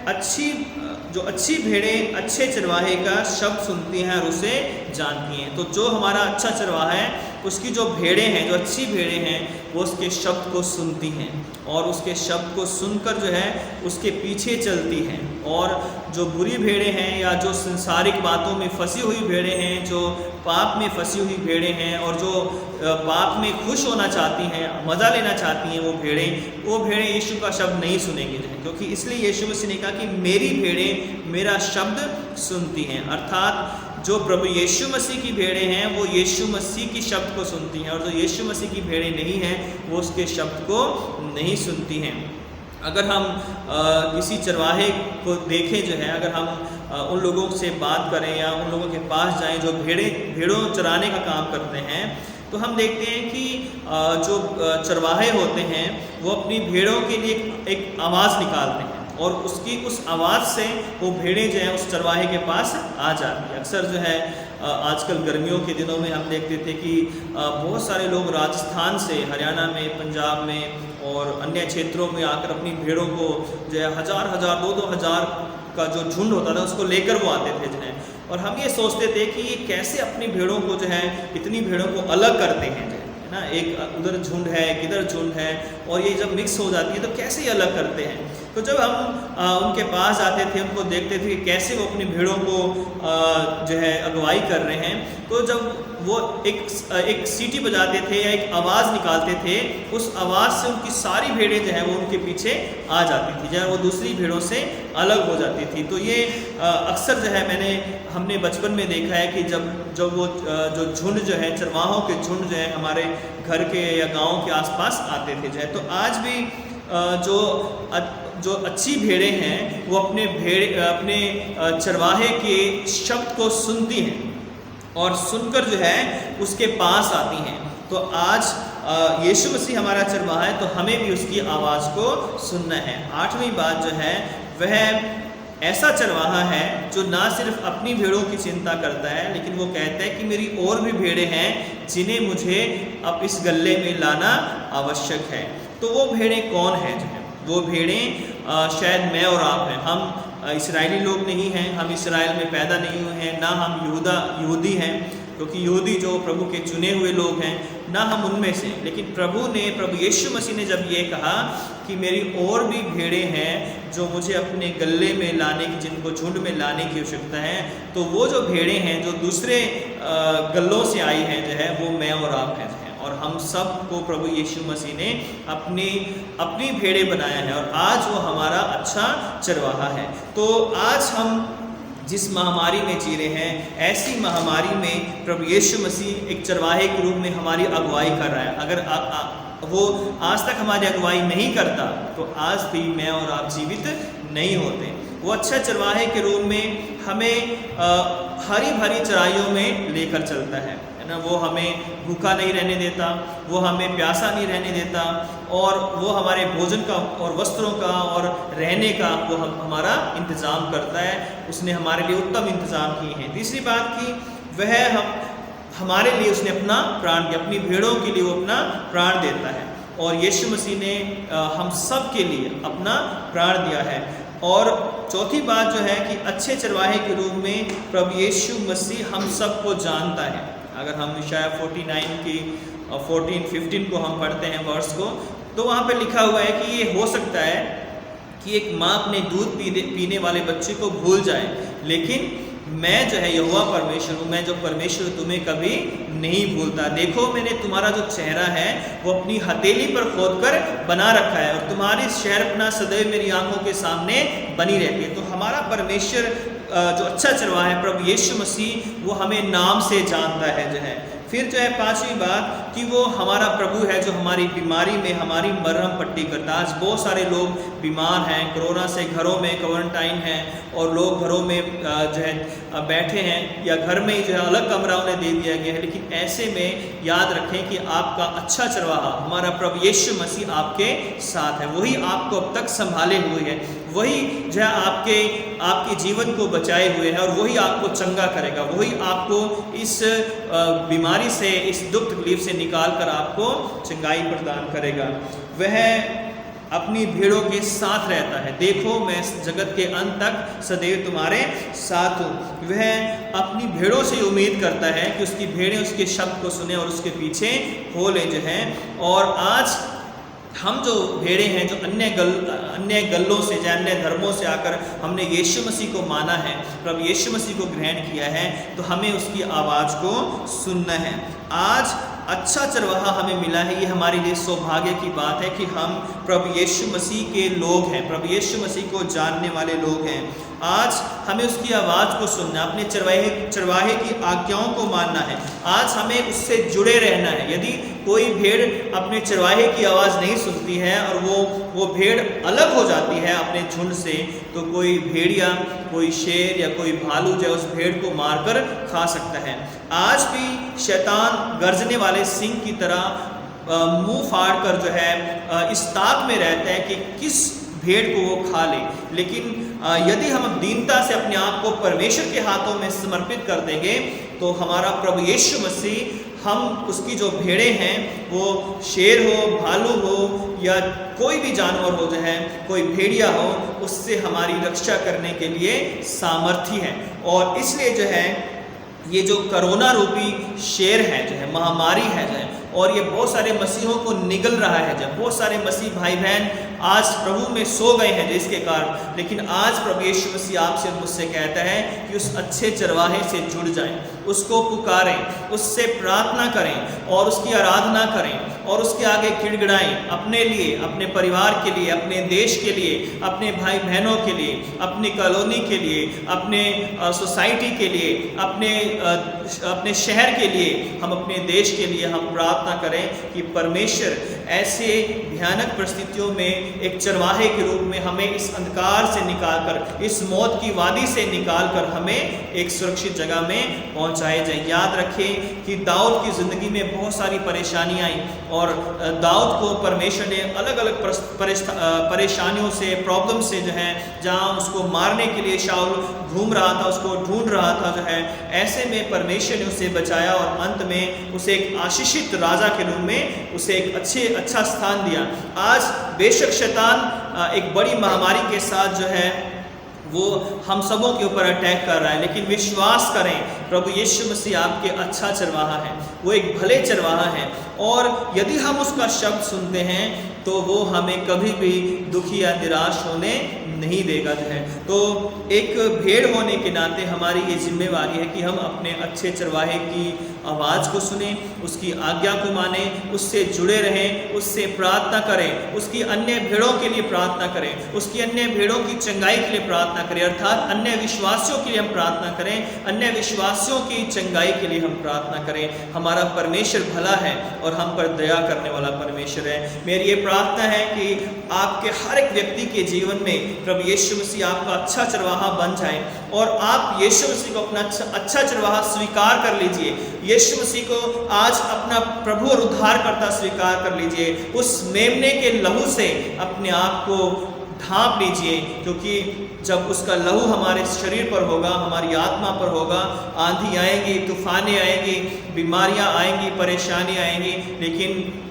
अच्छी भेड़ें अच्छे चरवाहे का शब्द सुनती हैं और उसे जानती हैं। तो जो हमारा अच्छा चरवाहा है, उसकी जो भेड़ें हैं, जो अच्छी भेड़ें हैं, वो उसके शब्द को सुनती हैं और उसके शब्द को सुनकर जो है उसके पीछे चलती हैं। और जो बुरी भेड़ें हैं या जो संसारिक बातों में फंसी हुई भेड़ें हैं, जो पाप में फंसी हुई भेड़ें हैं और जो पाप में खुश होना चाहती हैं, मज़ा लेना चाहती हैं, वो भेड़ें यीशु का शब्द नहीं सुनेंगी। क्योंकि इसलिए यीशु मसीह ने कहा कि मेरी भेड़ें मेरा शब्द सुनती हैं। अर्थात जो प्रभु यीशु मसीह की भेड़ें हैं, वो यीशु मसीह की शब्द को सुनती हैं, और जो यीशु मसीह की भेड़ें नहीं हैं, वो उसके शब्द को नहीं सुनती हैं। अगर हम किसी चरवाहे को देखें, जो है अगर हम उन लोगों से बात करें या उन लोगों के पास जाएं जो भेड़ों चराने का काम करते हैं, तो हम देखते हैं कि जो चरवाहे होते हैं वो अपनी भेड़ों के लिए एक आवाज़ निकालते हैं, और उस आवाज़ से वो भेड़ें जो हैं उस चरवाहे के पास आ जाती है। अक्सर जो है आजकल गर्मियों के दिनों में हम देखते थे कि बहुत सारे लोग राजस्थान से, हरियाणा में, पंजाब में और अन्य क्षेत्रों में आकर अपनी भेड़ों को जो है 1000-1000, 2-2000 का जो झुंड होता था उसको लेकर वो आते थे जो है। और हम ये सोचते थे कि ये कैसे अपनी भेड़ों को जो है, इतनी भेड़ों को अलग करते हैं, है ना। एक उधर झुंड है, किधर झुंड है, और ये जब मिक्स हो जाती है तो कैसे ये अलग करते हैं। तो जब हम उनके पास आते थे, उनको देखते थे कि कैसे वो अपनी भेड़ों को जो है अगुवाई कर रहे हैं, तो जब वो एक सीटी बजाते थे या एक आवाज़ निकालते थे, उस आवाज़ से उनकी सारी भेड़ें जो है वो उनके पीछे आ जाती थी, जो है वो दूसरी भेड़ों से अलग हो जाती थी। तो ये अक्सर जो है हमने बचपन में देखा है कि जब वो जो झुंड जो है, चरवाहों के झुंड जो है हमारे घर के या गाँव के आसपास आते थे जो है। तो आज भी जो अच्छी भेड़ें हैं वो अपने चरवाहे के शब्द को सुनती हैं और सुनकर जो है उसके पास आती हैं। तो आज यीशु मसीह हमारा चरवाहा है, तो हमें भी उसकी आवाज़ को सुनना है। आठवीं बात जो है, वह ऐसा चरवाहा है जो ना सिर्फ अपनी भेड़ों की चिंता करता है, लेकिन वो कहता है कि मेरी और भी भेड़ें हैं जिन्हें मुझे अब इस गल्ले में लाना आवश्यक है। तो वो भेड़ें कौन हैं जो है? वो भेड़ें शायद मैं और आप हैं। हम इस्राएली लोग नहीं हैं, हम इस्राएल में पैदा नहीं हुए हैं, ना हम यहूदी हैं, क्योंकि यहूदी जो प्रभु के चुने हुए लोग हैं, ना हम उनमें से। लेकिन प्रभु यीशु मसीह ने जब ये कहा कि मेरी और भी भेड़ें हैं जो मुझे अपने गल्ले में लाने की, जिनको झुंड में लाने की आवश्यकता है, तो वो जो भेड़ें हैं जो दूसरे गल्लों से आई हैं जो है, वो मैं और आप हैं। और हम सब को प्रभु यीशु मसीह ने अपनी भेड़ें बनाया है, और आज वो हमारा अच्छा चरवाहा है। तो आज हम जिस महामारी में जी रहे हैं, ऐसी महामारी में प्रभु यीशु मसीह एक चरवाहे के रूप में हमारी अगुवाई कर रहा है। अगर वो आज तक हमारी अगुवाई नहीं करता तो आज भी मैं और आप जीवित नहीं होते। वो अच्छा चरवाहे के रूप में हमें हरी भरी चराइयों में लेकर चलता है ना, वो हमें भूखा नहीं रहने देता, वो हमें प्यासा नहीं रहने देता, और वो हमारे भोजन का और वस्त्रों का और रहने का वो हमारा इंतज़ाम करता है। उसने हमारे लिए उत्तम इंतज़ाम किए हैं। तीसरी बात कि वह हमारे लिए उसने अपना प्राण दिया, अपनी भेड़ों के लिए वो अपना प्राण देता है, और यीशु मसीह ने हम सब के लिए अपना प्राण दिया है। और चौथी बात जो है कि अच्छे चरवाहे के रूप में प्रभु यीशु मसीह हम सब को जानता है। अगर हम यशायाह 49 की 14-15 को हम पढ़ते हैं वर्ष को, तो वहाँ पे लिखा हुआ है कि ये हो सकता है कि एक माँ अपने दूध पीने वाले बच्चे को भूल जाए, लेकिन मैं जो है यहोवा परमेश्वर हूँ, मैं जो परमेश्वर तुम्हें कभी नहीं भूलता। देखो मैंने तुम्हारा जो चेहरा है वो अपनी हथेली पर खोद कर बना रखा है, और तुम्हारी शहरपनाह सदैव मेरी आंखों के सामने बनी रहती है। तो हमारा परमेश्वर जो अच्छा चरवाहा है प्रभु यीशु मसीह, वो हमें नाम से जानता है जो है। फिर जो है पांचवी बात कि वो हमारा प्रभु है जो हमारी बीमारी में हमारी मरहम पट्टी करता है। आज बहुत सारे लोग बीमार हैं, कोरोना से घरों में क्वारंटाइन हैं, और लोग घरों में जो है बैठे हैं, या घर में ही जो है अलग कमरा उन्हें दे दिया गया है। लेकिन ऐसे में याद रखें कि आपका अच्छा चरवाहा हमारा प्रभु यीशु मसीह आपके साथ है। वही आपको अब तक संभाले हुए है, वही जो है आपके जीवन को बचाए हुए है, और वही आपको चंगा करेगा, वही आपको इस बीमारी से, इस दुख तकलीफ से निकाल कर आपको चंगाई प्रदान करेगा। वह अपनी भेड़ों के साथ रहता है। देखो मैं इस जगत के अंत तक सदैव तुम्हारे साथ हूँ। वह अपनी भेड़ों से उम्मीद करता है कि उसकी भेड़ें उसके शब्द को सुने और उसके पीछे हो ले जो है। और आज हम जो भेड़े हैं, जो अन्य गल्लों से, अन्य धर्मों से आकर हमने यीशु मसीह को माना है, प्रभु यीशु मसीह को ग्रहण किया है, तो हमें उसकी आवाज़ को सुनना है। आज अच्छा चरवाहा हमें मिला है, ये हमारे लिए सौभाग्य की बात है कि हम प्रभु यीशु मसीह के लोग हैं, प्रभु यीशु मसीह को जानने वाले लोग हैं। आज हमें उसकी आवाज़ को सुनना, अपने चरवाहे की आज्ञाओं को मानना है। आज हमें उससे जुड़े रहना है। यदि कोई भेड़ अपने चरवाहे की आवाज़ नहीं सुनती है और वो भेड़ अलग हो जाती है अपने झुंड से, तो कोई भेड़िया, कोई शेर या कोई भालू जो है उस भेड़ को मारकर खा सकता है। आज भी शैतान गर्जने वाले सिंह की तरह मुंह फाड़ कर जो है इस ताक में रहता है कि किस भेड़ को वो खा ले। लेकिन यदि हम दीनता से अपने आप को परमेश्वर के हाथों में समर्पित कर देंगे, तो हमारा प्रभु यीशु मसीह, हम उसकी जो भेड़ें हैं, वो शेर हो, भालू हो या कोई भी जानवर हो जो है, कोई भेड़िया हो, उससे हमारी रक्षा करने के लिए सामर्थी है। और इसलिए जो है ये जो कोरोना रूपी शेर है जो है, महामारी है जो है, और ये बहुत सारे मसीहों को निगल रहा है, जब बहुत सारे मसीह भाई बहन आज प्रभु में सो गए हैं जिसके कारण। लेकिन आज प्रभु यीशु मसीह आपसे मुझसे कहता है कि उस अच्छे चरवाहे से जुड़ जाएं, उसको पुकारें, उससे प्रार्थना करें और उसकी आराधना करें और उसके आगे गिड़गिड़ाएं, अपने लिए, अपने परिवार के लिए, अपने देश के लिए, अपने भाई बहनों के लिए, अपनी कॉलोनी के लिए, अपने सोसाइटी के लिए, अपने शहर के लिए, हम अपने देश के लिए हम प्रार्थना करें कि परमेश्वर ऐसे भयानक परिस्थितियों में एक चरवाहे के रूप में हमें इस अंधकार से निकालकर, इस मौत की वादी से निकालकर हमें एक सुरक्षित जगह में पहुंचाए जाए। याद रखें कि दाऊद की ज़िंदगी में बहुत सारी परेशानियां आई, और दाऊद को परमेश्वर ने अलग अलग परेशानियों से, प्रॉब्लम से जो है, जहां उसको मारने के लिए शाऊल घूम रहा था, उसको ढूंढ रहा था जो है, ऐसे में परमेश्वर ने उसे बचाया और अंत में उसे एक आशीषित राजा के रूप में उसे एक अच्छा स्थान दिया। आज बेशक शैतान एक बड़ी महामारी के साथ जो है वो हम सबों के ऊपर अटैक कर रहा है, लेकिन विश्वास करें प्रभु यीशु मसीह आपके अच्छा चरवाहा है, वो एक भले चरवाहा है, और यदि हम उसका शब्द सुनते हैं तो वो हमें कभी भी दुखी या निराश होने नहीं देगा जो है। तो एक भेड़ होने के नाते हमारी ये जिम्मेवारी है कि हम अपने अच्छे चरवाहे की आवाज़ को सुने, उसकी आज्ञा को माने, उससे जुड़े रहें, उससे प्रार्थना करें, उसकी अन्य भेड़ों के लिए प्रार्थना करें, उसकी अन्य भेड़ों की चंगाई के लिए प्रार्थना करें, अर्थात अन्य विश्वासियों के लिए हम प्रार्थना करें, अन्य विश्वासियों की चंगाई के लिए हम प्रार्थना करें। हमारा परमेश्वर भला है और हम पर दया करने वाला परमेश्वर है। मेरी ये प्रार्थना प्रार्थना है कि आपके हर एक व्यक्ति के जीवन में प्रभु यीशु मसीह आपका अच्छा चरवाहा बन जाए और आप यीशु मसीह को अपना अच्छा चरवाहा स्वीकार कर लीजिए। यीशु मसीह को आज अपना प्रभु और उद्धारकर्ता स्वीकार कर लीजिए। उस मेमने के लहू से अपने आप को ढांप लीजिए, क्योंकि जब उसका लहू हमारे शरीर पर होगा, हमारी आत्मा पर होगा, आंधी आएंगी, तूफानें आएंगी, बीमारियां आएंगी, परेशानी आएंगी, लेकिन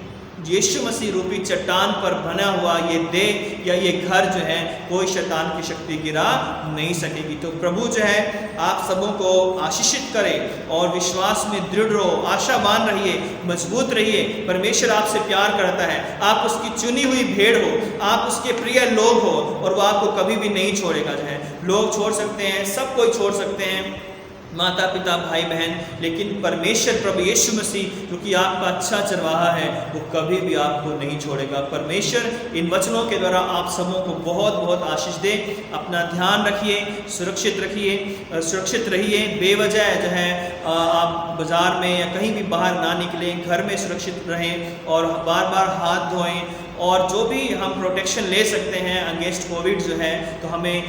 यीशु मसीह रूपी चट्टान पर बना हुआ ये देह या ये घर जो है कोई शैतान की शक्ति गिरा नहीं सकेगी। तो प्रभु जो है आप सबों को आशीषित करे और विश्वास में दृढ़ रहो, आशावान रहिए, मजबूत रहिए। परमेश्वर आपसे प्यार करता है, आप उसकी चुनी हुई भेड़ हो, आप उसके प्रिय लोग हो और वो आपको कभी भी नहीं छोड़ेगा। जो है लोग छोड़ सकते हैं, सब कोई छोड़ सकते हैं, माता पिता भाई बहन, लेकिन परमेश्वर प्रभु यीशु मसीह क्योंकि आपका अच्छा चरवाहा है वो कभी भी आपको नहीं छोड़ेगा। परमेश्वर इन वचनों के द्वारा आप सबों को बहुत बहुत आशीष दे। अपना ध्यान रखिए, सुरक्षित रहिए। बेवजह जो है आप बाज़ार में या कहीं भी बाहर ना निकलें, घर में सुरक्षित रहें और बार बार हाथ धोएं और जो भी हम प्रोटेक्शन ले सकते हैं अगेंस्ट कोविड जो है, तो हमें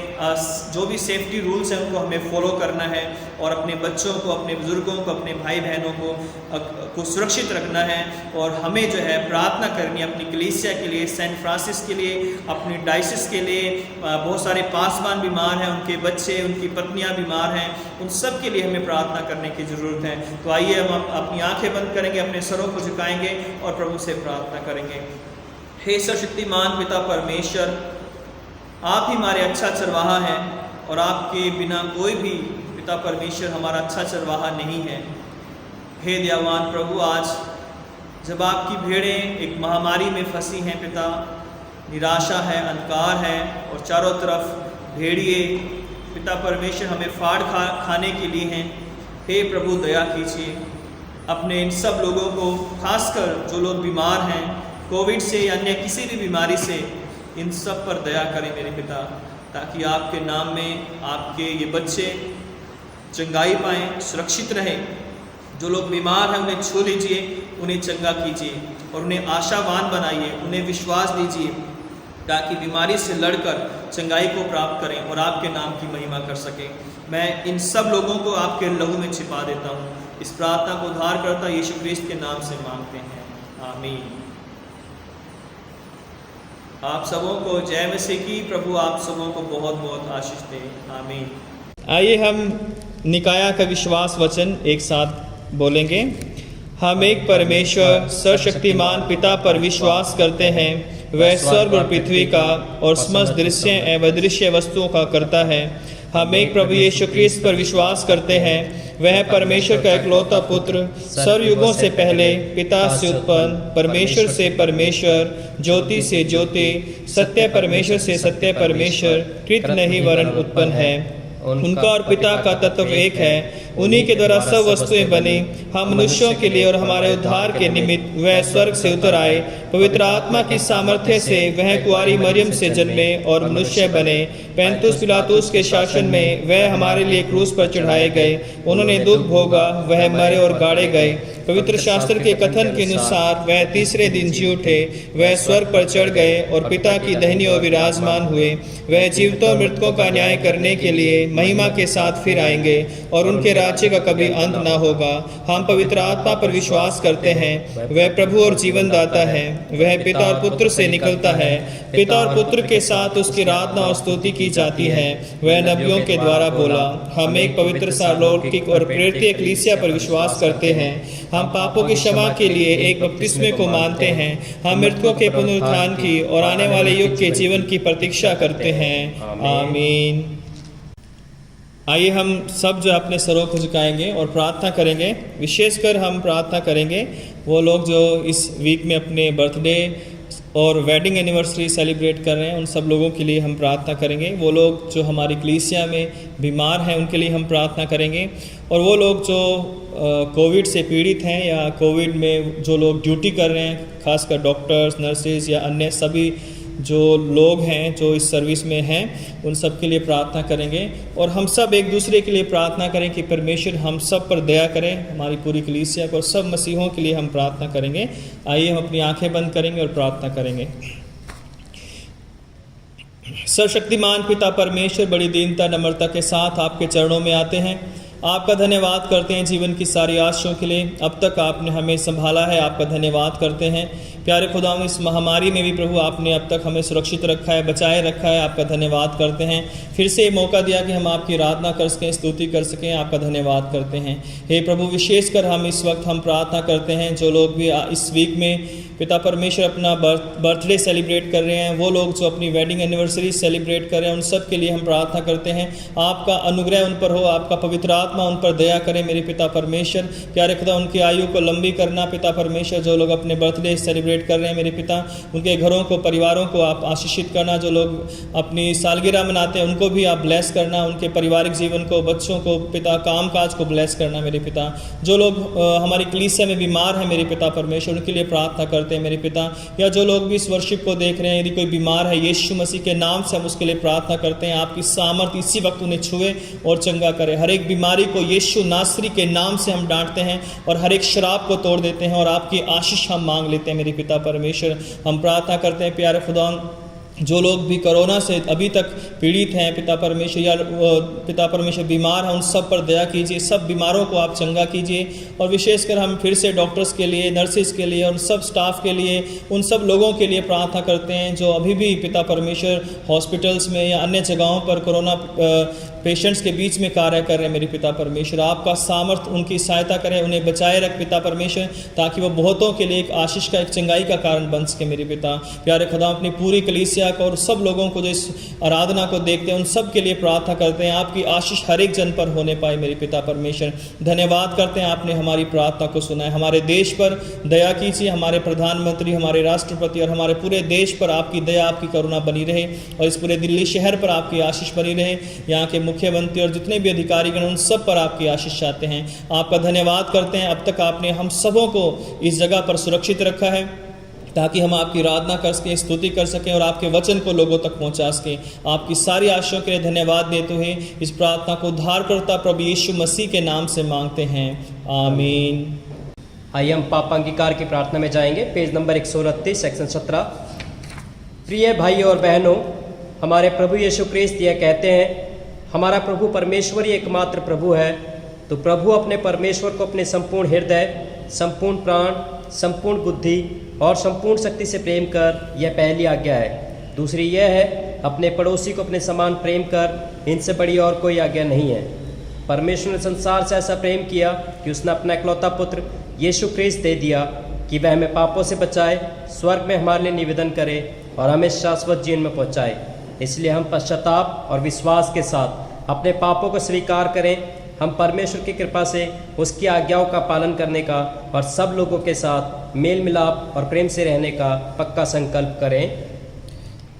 जो भी सेफ्टी रूल्स हैं उनको हमें फॉलो करना है और अपने बच्चों को, अपने बुज़ुर्गों को, अपने भाई बहनों को सुरक्षित रखना है। और हमें जो है प्रार्थना करनी है अपनी कलीसिया के लिए, सेंट फ्रांसिस के लिए, अपनी डायसिस के लिए। बहुत सारे पासवान बीमार हैं, उनके बच्चे, उनकी पत्नियां बीमार हैं, उन सब के लिए हमें प्रार्थना करने की ज़रूरत है। तो आइए हम अपनी आँखें बंद करेंगे, अपने सरों को झुकाएंगे और प्रभु से प्रार्थना करेंगे। हे सर्वशक्तिमान पिता परमेश्वर, आप ही हमारे अच्छा चरवाहा हैं और आपके बिना कोई भी पिता परमेश्वर हमारा अच्छा चरवाहा नहीं है। हे दयावान प्रभु, आज जब आपकी भेड़ें एक महामारी में फंसी हैं पिता, निराशा है, अंधकार है और चारों तरफ भेड़िए पिता परमेश्वर हमें फाड़ खाने के लिए हैं। हे प्रभु दया कीजिए, अपने इन सब लोगों को, खासकर जो लोग बीमार हैं कोविड से या अन्य किसी भी बीमारी से, इन सब पर दया करें मेरे पिता, ताकि आपके नाम में आपके ये बच्चे चंगाई पाएँ, सुरक्षित रहें। जो लोग बीमार हैं उन्हें छू लीजिए, उन्हें चंगा कीजिए और उन्हें आशावान बनाइए, उन्हें विश्वास दीजिए, ताकि बीमारी से लड़कर चंगाई को प्राप्त करें और आपके नाम की महिमा कर सकें। मैं इन सब लोगों को आपके लहू में छिपा देता हूँ। इस प्रार्थना को उद्धारकर्ता यीशु क्रिस्त के नाम से मांगते हैं, आमीन। आप सबों को जय मसीह की। प्रभु आप सबों को बहुत बहुत आशीष दे, आमीन। आइए हम निकाया का विश्वास वचन एक साथ बोलेंगे। हम एक परमेश्वर सर्वशक्तिमान पिता पर विश्वास करते हैं। वह स्वर्ग और पृथ्वी का और समस्त दृश्य एवं अदृश्य वस्तुओं का करता है। हम एक प्रभु यीशु क्रिस्त पर विश्वास करते हैं। वह परमेश्वर का एकलौता पुत्र, सर्वयुगों से पहले पिता से उत्पन्न, परमेश्वर से परमेश्वर, ज्योति से ज्योति, सत्य परमेश्वर से सत्य परमेश्वर, कृत नहीं वरन उत्पन्न है। उनका और पिता का तत्व एक है। उन्हीं के द्वारा सब वस्तुएं बनी। हम मनुष्यों के लिए और हमारे उद्धार के निमित्त वह स्वर्ग से उतर आए। पवित्र आत्मा की सामर्थ्य से वह कुंवारी मरियम से जन्मे और मनुष्य बने। पैंतुस पिलातुस के शासन में वह हमारे लिए क्रूस पर चढ़ाए गए। उन्होंने दुख भोगा, वह मरे और गाड़े गए। पवित्र शास्त्र के कथन के अनुसार वह तीसरे दिन जी उठे। वह स्वर्ग पर चढ़ गए और पिता की दाहिनी ओर विराजमान हुए। वह जीवितों मृतकों का न्याय करने के लिए महिमा के साथ फिर आएंगे और उनके राज्य का कभी अंत न होगा। हम पवित्र आत्मा पर विश्वास करते हैं। वह प्रभु और जीवन दाता है। वह पिता और पुत्र से निकलता है। पिता और पुत्र के साथ उसकी आराधना और स्तुति की जाती है। वह नबियों के द्वारा बोला। हम एक पवित्र सार्वलौकिक और प्रेरित कलीसिया पर विश्वास करते हैं। हम पापों की क्षमा के लिए एक बपतिस्मे को मानते हैं। हम मृतकों के पुनरुत्थान की और आने वाले युग के जीवन की प्रतीक्षा करते हैं, आमीन। आइए हम सब जो अपने सरों को झुकाएंगे और प्रार्थना करेंगे। विशेषकर हम प्रार्थना करेंगे वो लोग जो इस वीक में अपने बर्थडे और वेडिंग एनिवर्सरी सेलिब्रेट कर रहे हैं, उन सब लोगों के लिए हम प्रार्थना करेंगे। वो लोग जो हमारी कलीसिया में बीमार हैं उनके लिए हम प्रार्थना करेंगे। और वो लोग जो कोविड से पीड़ित हैं या कोविड में जो लोग ड्यूटी कर रहे हैं, खासकर डॉक्टर्स, नर्सेज या अन्य सभी जो लोग हैं जो इस सर्विस में हैं उन सब के लिए प्रार्थना करेंगे और हम सब एक दूसरे के लिए प्रार्थना करें कि परमेश्वर हम सब पर दया करें, हमारी पूरी कलीसिया को और सब मसीहों के लिए हम प्रार्थना करेंगे। आइए हम अपनी आंखें बंद करेंगे और प्रार्थना करेंगे। सर्वशक्तिमान पिता परमेश्वर, बड़ी दीनता नम्रता के साथ आपके चरणों में आते हैं। आपका धन्यवाद करते हैं जीवन की सारी आशाओं के लिए। अब तक आपने हमें संभाला है, आपका धन्यवाद करते हैं। प्यारे खुदा, इस महामारी में भी प्रभु आपने अब तक हमें सुरक्षित रखा है, बचाए रखा है, आपका धन्यवाद करते हैं। फिर से ये मौका दिया कि हम आपकी आराधना कर सकें, स्तुति कर सकें, आपका धन्यवाद करते हैं। हे प्रभु, विशेषकर हम इस वक्त हम प्रार्थना करते हैं जो लोग भी इस वीक में पिता परमेश्वर अपना बर्थडे सेलिब्रेट कर रहे हैं, वो लोग जो अपनी वेडिंग एनिवर्सरी सेलिब्रेट कर रहे हैं, उन सब के लिए हम प्रार्थना करते हैं। आपका अनुग्रह उन पर हो, आपका पवित्र आत्मा उन पर दया करें मेरे पिता परमेश्वर। प्यारे खुदा, उनकी आयु को लंबी करना पिता परमेश्वर। जो लोग अपने बर्थडे सेलिब्रेट कर रहे हैं मेरे पिता, उनके घरों को, परिवारों को आप आशीषित करना। जो लोग अपनी सालगिरह मनाते हैं उनको भी आप ब्लेस करना, उनके पारिवारिक जीवन को, बच्चों को पिता, काम काज को ब्लेस करना मेरे पिता। जो लोग हमारी कलीसिया में बीमार हैं मेरे पिता परमेश्वर, उनके लिए प्रार्थना करते हैं मेरे पिता। या जो लोग भी इस वर्शिप को देख रहे हैं, यदि कोई बीमार है, यीशु मसीह के नाम से हम उसके लिए प्रार्थना करते हैं। आपकी सामर्थ इसी वक्त उन्हें छुए और चंगा करे। हर एक बीमारी को यीशु नासरी के नाम से हम डांटते हैं और हर एक शराब को तोड़ देते हैं और आपकी आशीष हम मांग लेते हैं मेरे पिता परमेश्वर। हम प्रार्थना करते हैं प्यारे खुदा, जो लोग भी कोरोना से अभी तक पीड़ित हैं पिता परमेश्वर, या पिता परमेश्वर बीमार हैं, उन सब पर दया कीजिए। सब बीमारों को आप चंगा कीजिए। और विशेषकर हम फिर से डॉक्टर्स के लिए, नर्सिस के लिए और सब स्टाफ के लिए, उन सब लोगों के लिए प्रार्थना करते हैं जो अभी भी पिता परमेश्वर हॉस्पिटल्स में या अन्य जगहों पर कोरोना पेशेंट्स के बीच में कार्य कर रहे हैं मेरे पिता परमेश्वर। आपका सामर्थ उनकी सहायता करें, उन्हें बचाए रख पिता परमेश्वर, ताकि वो बहुतों के लिए एक आशीष का, एक चंगाई का कारण बन सके मेरे पिता। प्यारे खुदा, अपनी पूरी कलीसिया को और सब लोगों को जो इस आराधना को देखते हैं उन सब के लिए प्रार्थना करते हैं। आपकी आशीष हर एक जन पर होने पाए मेरे पिता परमेश्वर। धन्यवाद करते हैं, आपने हमारी प्रार्थना को सुना है। हमारे देश पर दया कीजिए, हमारे प्रधानमंत्री, हमारे राष्ट्रपति और हमारे पूरे देश पर आपकी दया, आपकी करुणा बनी रहे और इस पूरे दिल्ली शहर पर आपकी आशीष बनी रहे। यहाँ के मुख्यमंत्री और जितने भी अधिकारीगण उन सब पर आपकी आशीष चाहते हैं। आपका धन्यवाद करते हैं, अब तक आपने हम सबों को इस जगह पर सुरक्षित रखा है ताकि हम आपकी आराधना कर सकें, स्तुति कर सकें और आपके वचन को लोगों तक पहुंचा सकें। आपकी सारी आशीषों के लिए धन्यवाद देते हुए इस प्रार्थना को उद्धारकर्ता प्रभु यीशु मसीह के नाम से मांगते हैं, आमीन। आइए हम पापांगीकार की प्रार्थना में जाएंगे। Page number 129, section 17। प्रिय भाइयों और बहनों, हमारे प्रभु यीशु क्रिस्त यह कहते हैं, हमारा प्रभु परमेश्वर ही एकमात्र प्रभु है। तो प्रभु अपने परमेश्वर को अपने संपूर्ण हृदय, संपूर्ण प्राण, संपूर्ण बुद्धि और संपूर्ण शक्ति से प्रेम कर, यह पहली आज्ञा है। दूसरी यह है, अपने पड़ोसी को अपने समान प्रेम कर। इनसे बड़ी और कोई आज्ञा नहीं है। परमेश्वर ने संसार से ऐसा प्रेम किया कि उसने अपना इकलौता पुत्र यीशु क्रिस्त दे दिया कि वह हमें पापों से बचाए, स्वर्ग में हमारे लिए निवेदन करे और हमें शाश्वत जीवन में पहुँचाए। इसलिए हम पश्चाताप और विश्वास के साथ अपने पापों को स्वीकार करें। हम परमेश्वर की कृपा से उसकी आज्ञाओं का पालन करने का और सब लोगों के साथ मेल मिलाप और प्रेम से रहने का पक्का संकल्प करें।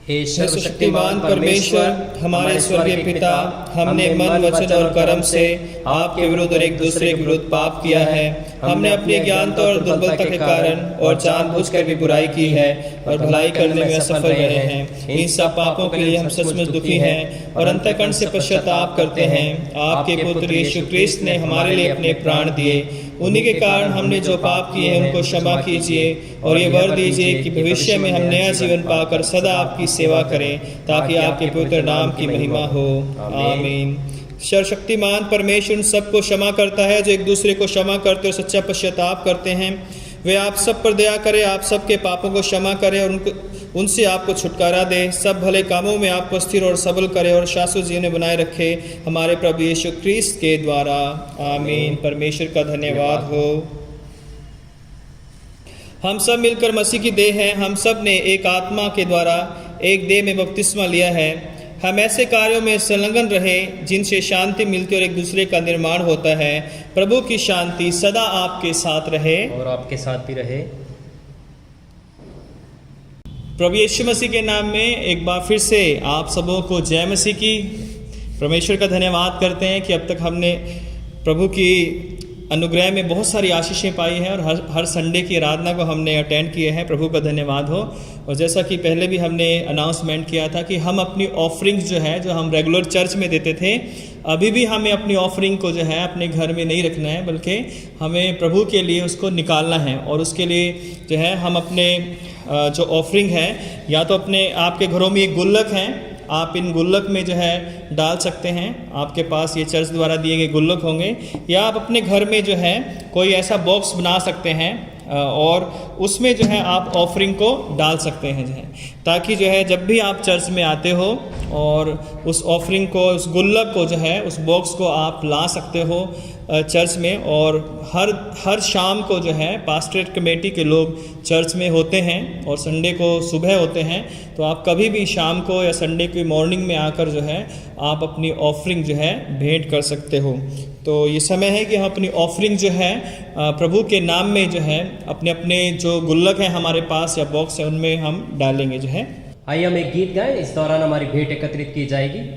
हे सर्वशक्तिमान परमेश्वर, हमारे स्वर्गीय पिता, हमने मन, वचन और कर्म से आपके विरुद्ध और एक दूसरे के विरुद्ध पाप किया है। हमने अपनी ज्ञानता और दुर्बलता के कारण और जानबूझकर भी बुराई की है और भलाई करने में असफल रहे हैं। इन सब पापों के लिए हम सचमुच दुखी हैं और अंतःकरण से पश्चाताप करते हैं। आपके पुत्र यीशु क्रिस्त ने हमारे लिए अपने प्राण दिए। उन्हीं के कारण हमने जो पाप किए हैं उनको क्षमा कीजिए और ये वर दीजिए कि भविष्य में हम नया जीवन पाकर सदा आपकी सेवा करें, ताकि आपके पवित्र नाम की महिमा हो, आमीन। सर्वशक्तिमान परमेश्वर उन सबको क्षमा करता है जो एक दूसरे को क्षमा करते और सच्चा पश्चाताप करते हैं। वे आप सब पर दया करे, आप सबके पापों को क्षमा करे और उनसे आपको छुटकारा दे, सब भले कामों में आपको स्थिर और सबल करे और शाश्वत जीवन में बनाए रखे, हमारे प्रभु यीशु क्रिस्त के द्वारा, आमीन। परमेश्वर का धन्यवाद हो। हम सब मिलकर मसीह की देह हैं। हम सब ने एक आत्मा के द्वारा एक देह में बपतिस्मा लिया है। हम ऐसे कार्यों में संलग्न रहे जिनसे शांति मिलती और एक दूसरे का निर्माण होता है। प्रभु की शांति सदा आपके साथ रहे और आपके साथ भी रहे। प्रभु यीशु मसीह के नाम में एक बार फिर से आप सबों को जय मसीह की। परमेश्वर का धन्यवाद करते हैं कि अब तक हमने प्रभु की अनुग्रह में बहुत सारी आशीषें पाई हैं और हर संडे की आराधना को हमने अटेंड किए हैं। प्रभु का धन्यवाद हो। और जैसा कि पहले भी हमने अनाउंसमेंट किया था कि हम अपनी ऑफरिंग्स जो है जो हम रेगुलर चर्च में देते थे, अभी भी हमें अपनी ऑफरिंग को जो है अपने घर में नहीं रखना है, बल्कि हमें प्रभु के लिए उसको निकालना है। और उसके लिए जो है हम अपने जो ऑफरिंग है, या तो अपने आपके घरों में एक गुल्लक है, आप इन गुल्लक में जो है डाल सकते हैं। आपके पास ये चर्च द्वारा दिए गए गुल्लक होंगे, या आप अपने घर में जो है कोई ऐसा बॉक्स बना सकते हैं और उसमें जो है आप ऑफरिंग को डाल सकते हैं जो है, ताकि जो है जब भी आप चर्च में आते हो और उस ऑफरिंग को, उस गुल्लक को जो है, उस बॉक्स को आप ला सकते हो चर्च में। और हर शाम को जो है पास्टरेट कमेटी के लोग चर्च में होते हैं और संडे को सुबह होते हैं, तो आप कभी भी शाम को या संडे की मॉर्निंग में आकर जो है आप अपनी ऑफरिंग जो है भेंट कर सकते हो। तो ये समय है कि हम अपनी ऑफरिंग जो है प्रभु के नाम में जो है अपने अपने जो गुल्लक है हमारे पास या बॉक्स है उनमें हम डालेंगे जो है। आइए हम एक गीत गाएं, इस दौरान हमारी भेंट एकत्रित की जाएगी।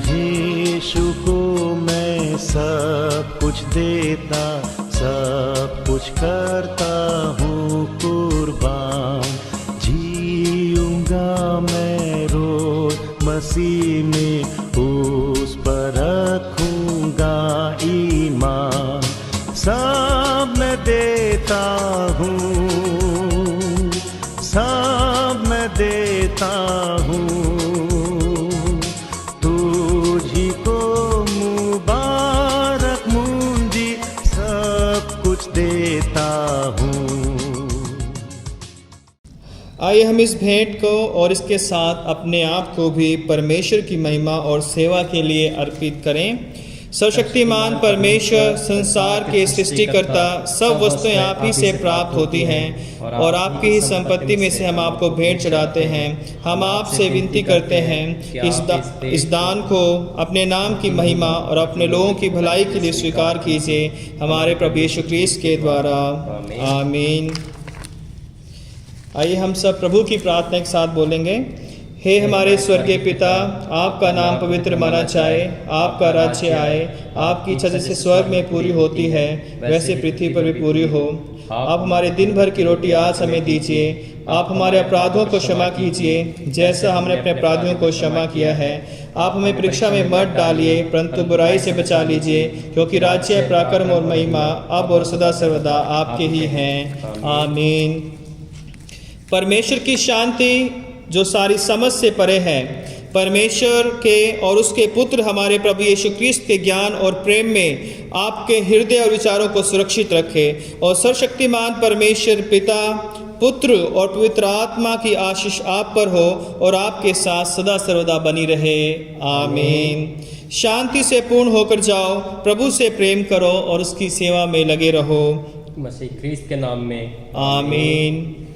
यीशु को मैं सब कुछ देता, सब कुछ करता हूँ कुर्बान। जीऊंगा मैं रोज मसीह में, उस पर रखूंगा ईमान। सब मैं देता हूँ, सब मैं देता हूँ, आइए हम इस भेंट को और इसके साथ अपने आप को भी परमेश्वर की महिमा और सेवा के लिए अर्पित करें। सर्वशक्तिमान परमेश्वर, संसार के सृष्टिकर्ता, सब वस्तुएं आप ही से प्राप्त होती हैं और आपकी ही संपत्ति में से हम आपको भेंट चढ़ाते हैं। हम आपसे विनती करते हैं इस दान को अपने नाम की महिमा और अपने लोगों की भलाई के लिए स्वीकार कीजिए, हमारे प्रभु यीशु ख्रीस्त के द्वारा, आमीन। आइए हम सब प्रभु की प्रार्थना के साथ बोलेंगे। हे हमारे स्वर्गीय पिता, आपका नाम पवित्र माना जाए, आपका राज्य आए, आपकी इच्छा जैसे स्वर्ग में पूरी होती है वैसे पृथ्वी पर भी पूरी हो। आप हमारे दिन भर की रोटी आज हमें दीजिए। आप हमारे अपराधों को क्षमा कीजिए जैसा हमने अपने अपराधियों को क्षमा किया है। आप हमें परीक्षा में मत डालिए, परंतु बुराई से बचा लीजिए, क्योंकि राज्य, पराक्रम और महिमा अब और सदा सर्वदा आपके ही हैं, आमीन। परमेश्वर की शांति जो सारी समझ से परे है, परमेश्वर के और उसके पुत्र हमारे प्रभु यीशु ख्रीस्त के ज्ञान और प्रेम में आपके हृदय और विचारों को सुरक्षित रखे। और सर्वशक्तिमान परमेश्वर पिता, पुत्र और पवित्र आत्मा की आशीष आप पर हो और आपके साथ सदा सर्वदा बनी रहे, आमीन। शांति से पूर्ण होकर जाओ, प्रभु से प्रेम करो और उसकी सेवा में लगे रहो, मसीह ख्रीस्त के नाम में, आमीन।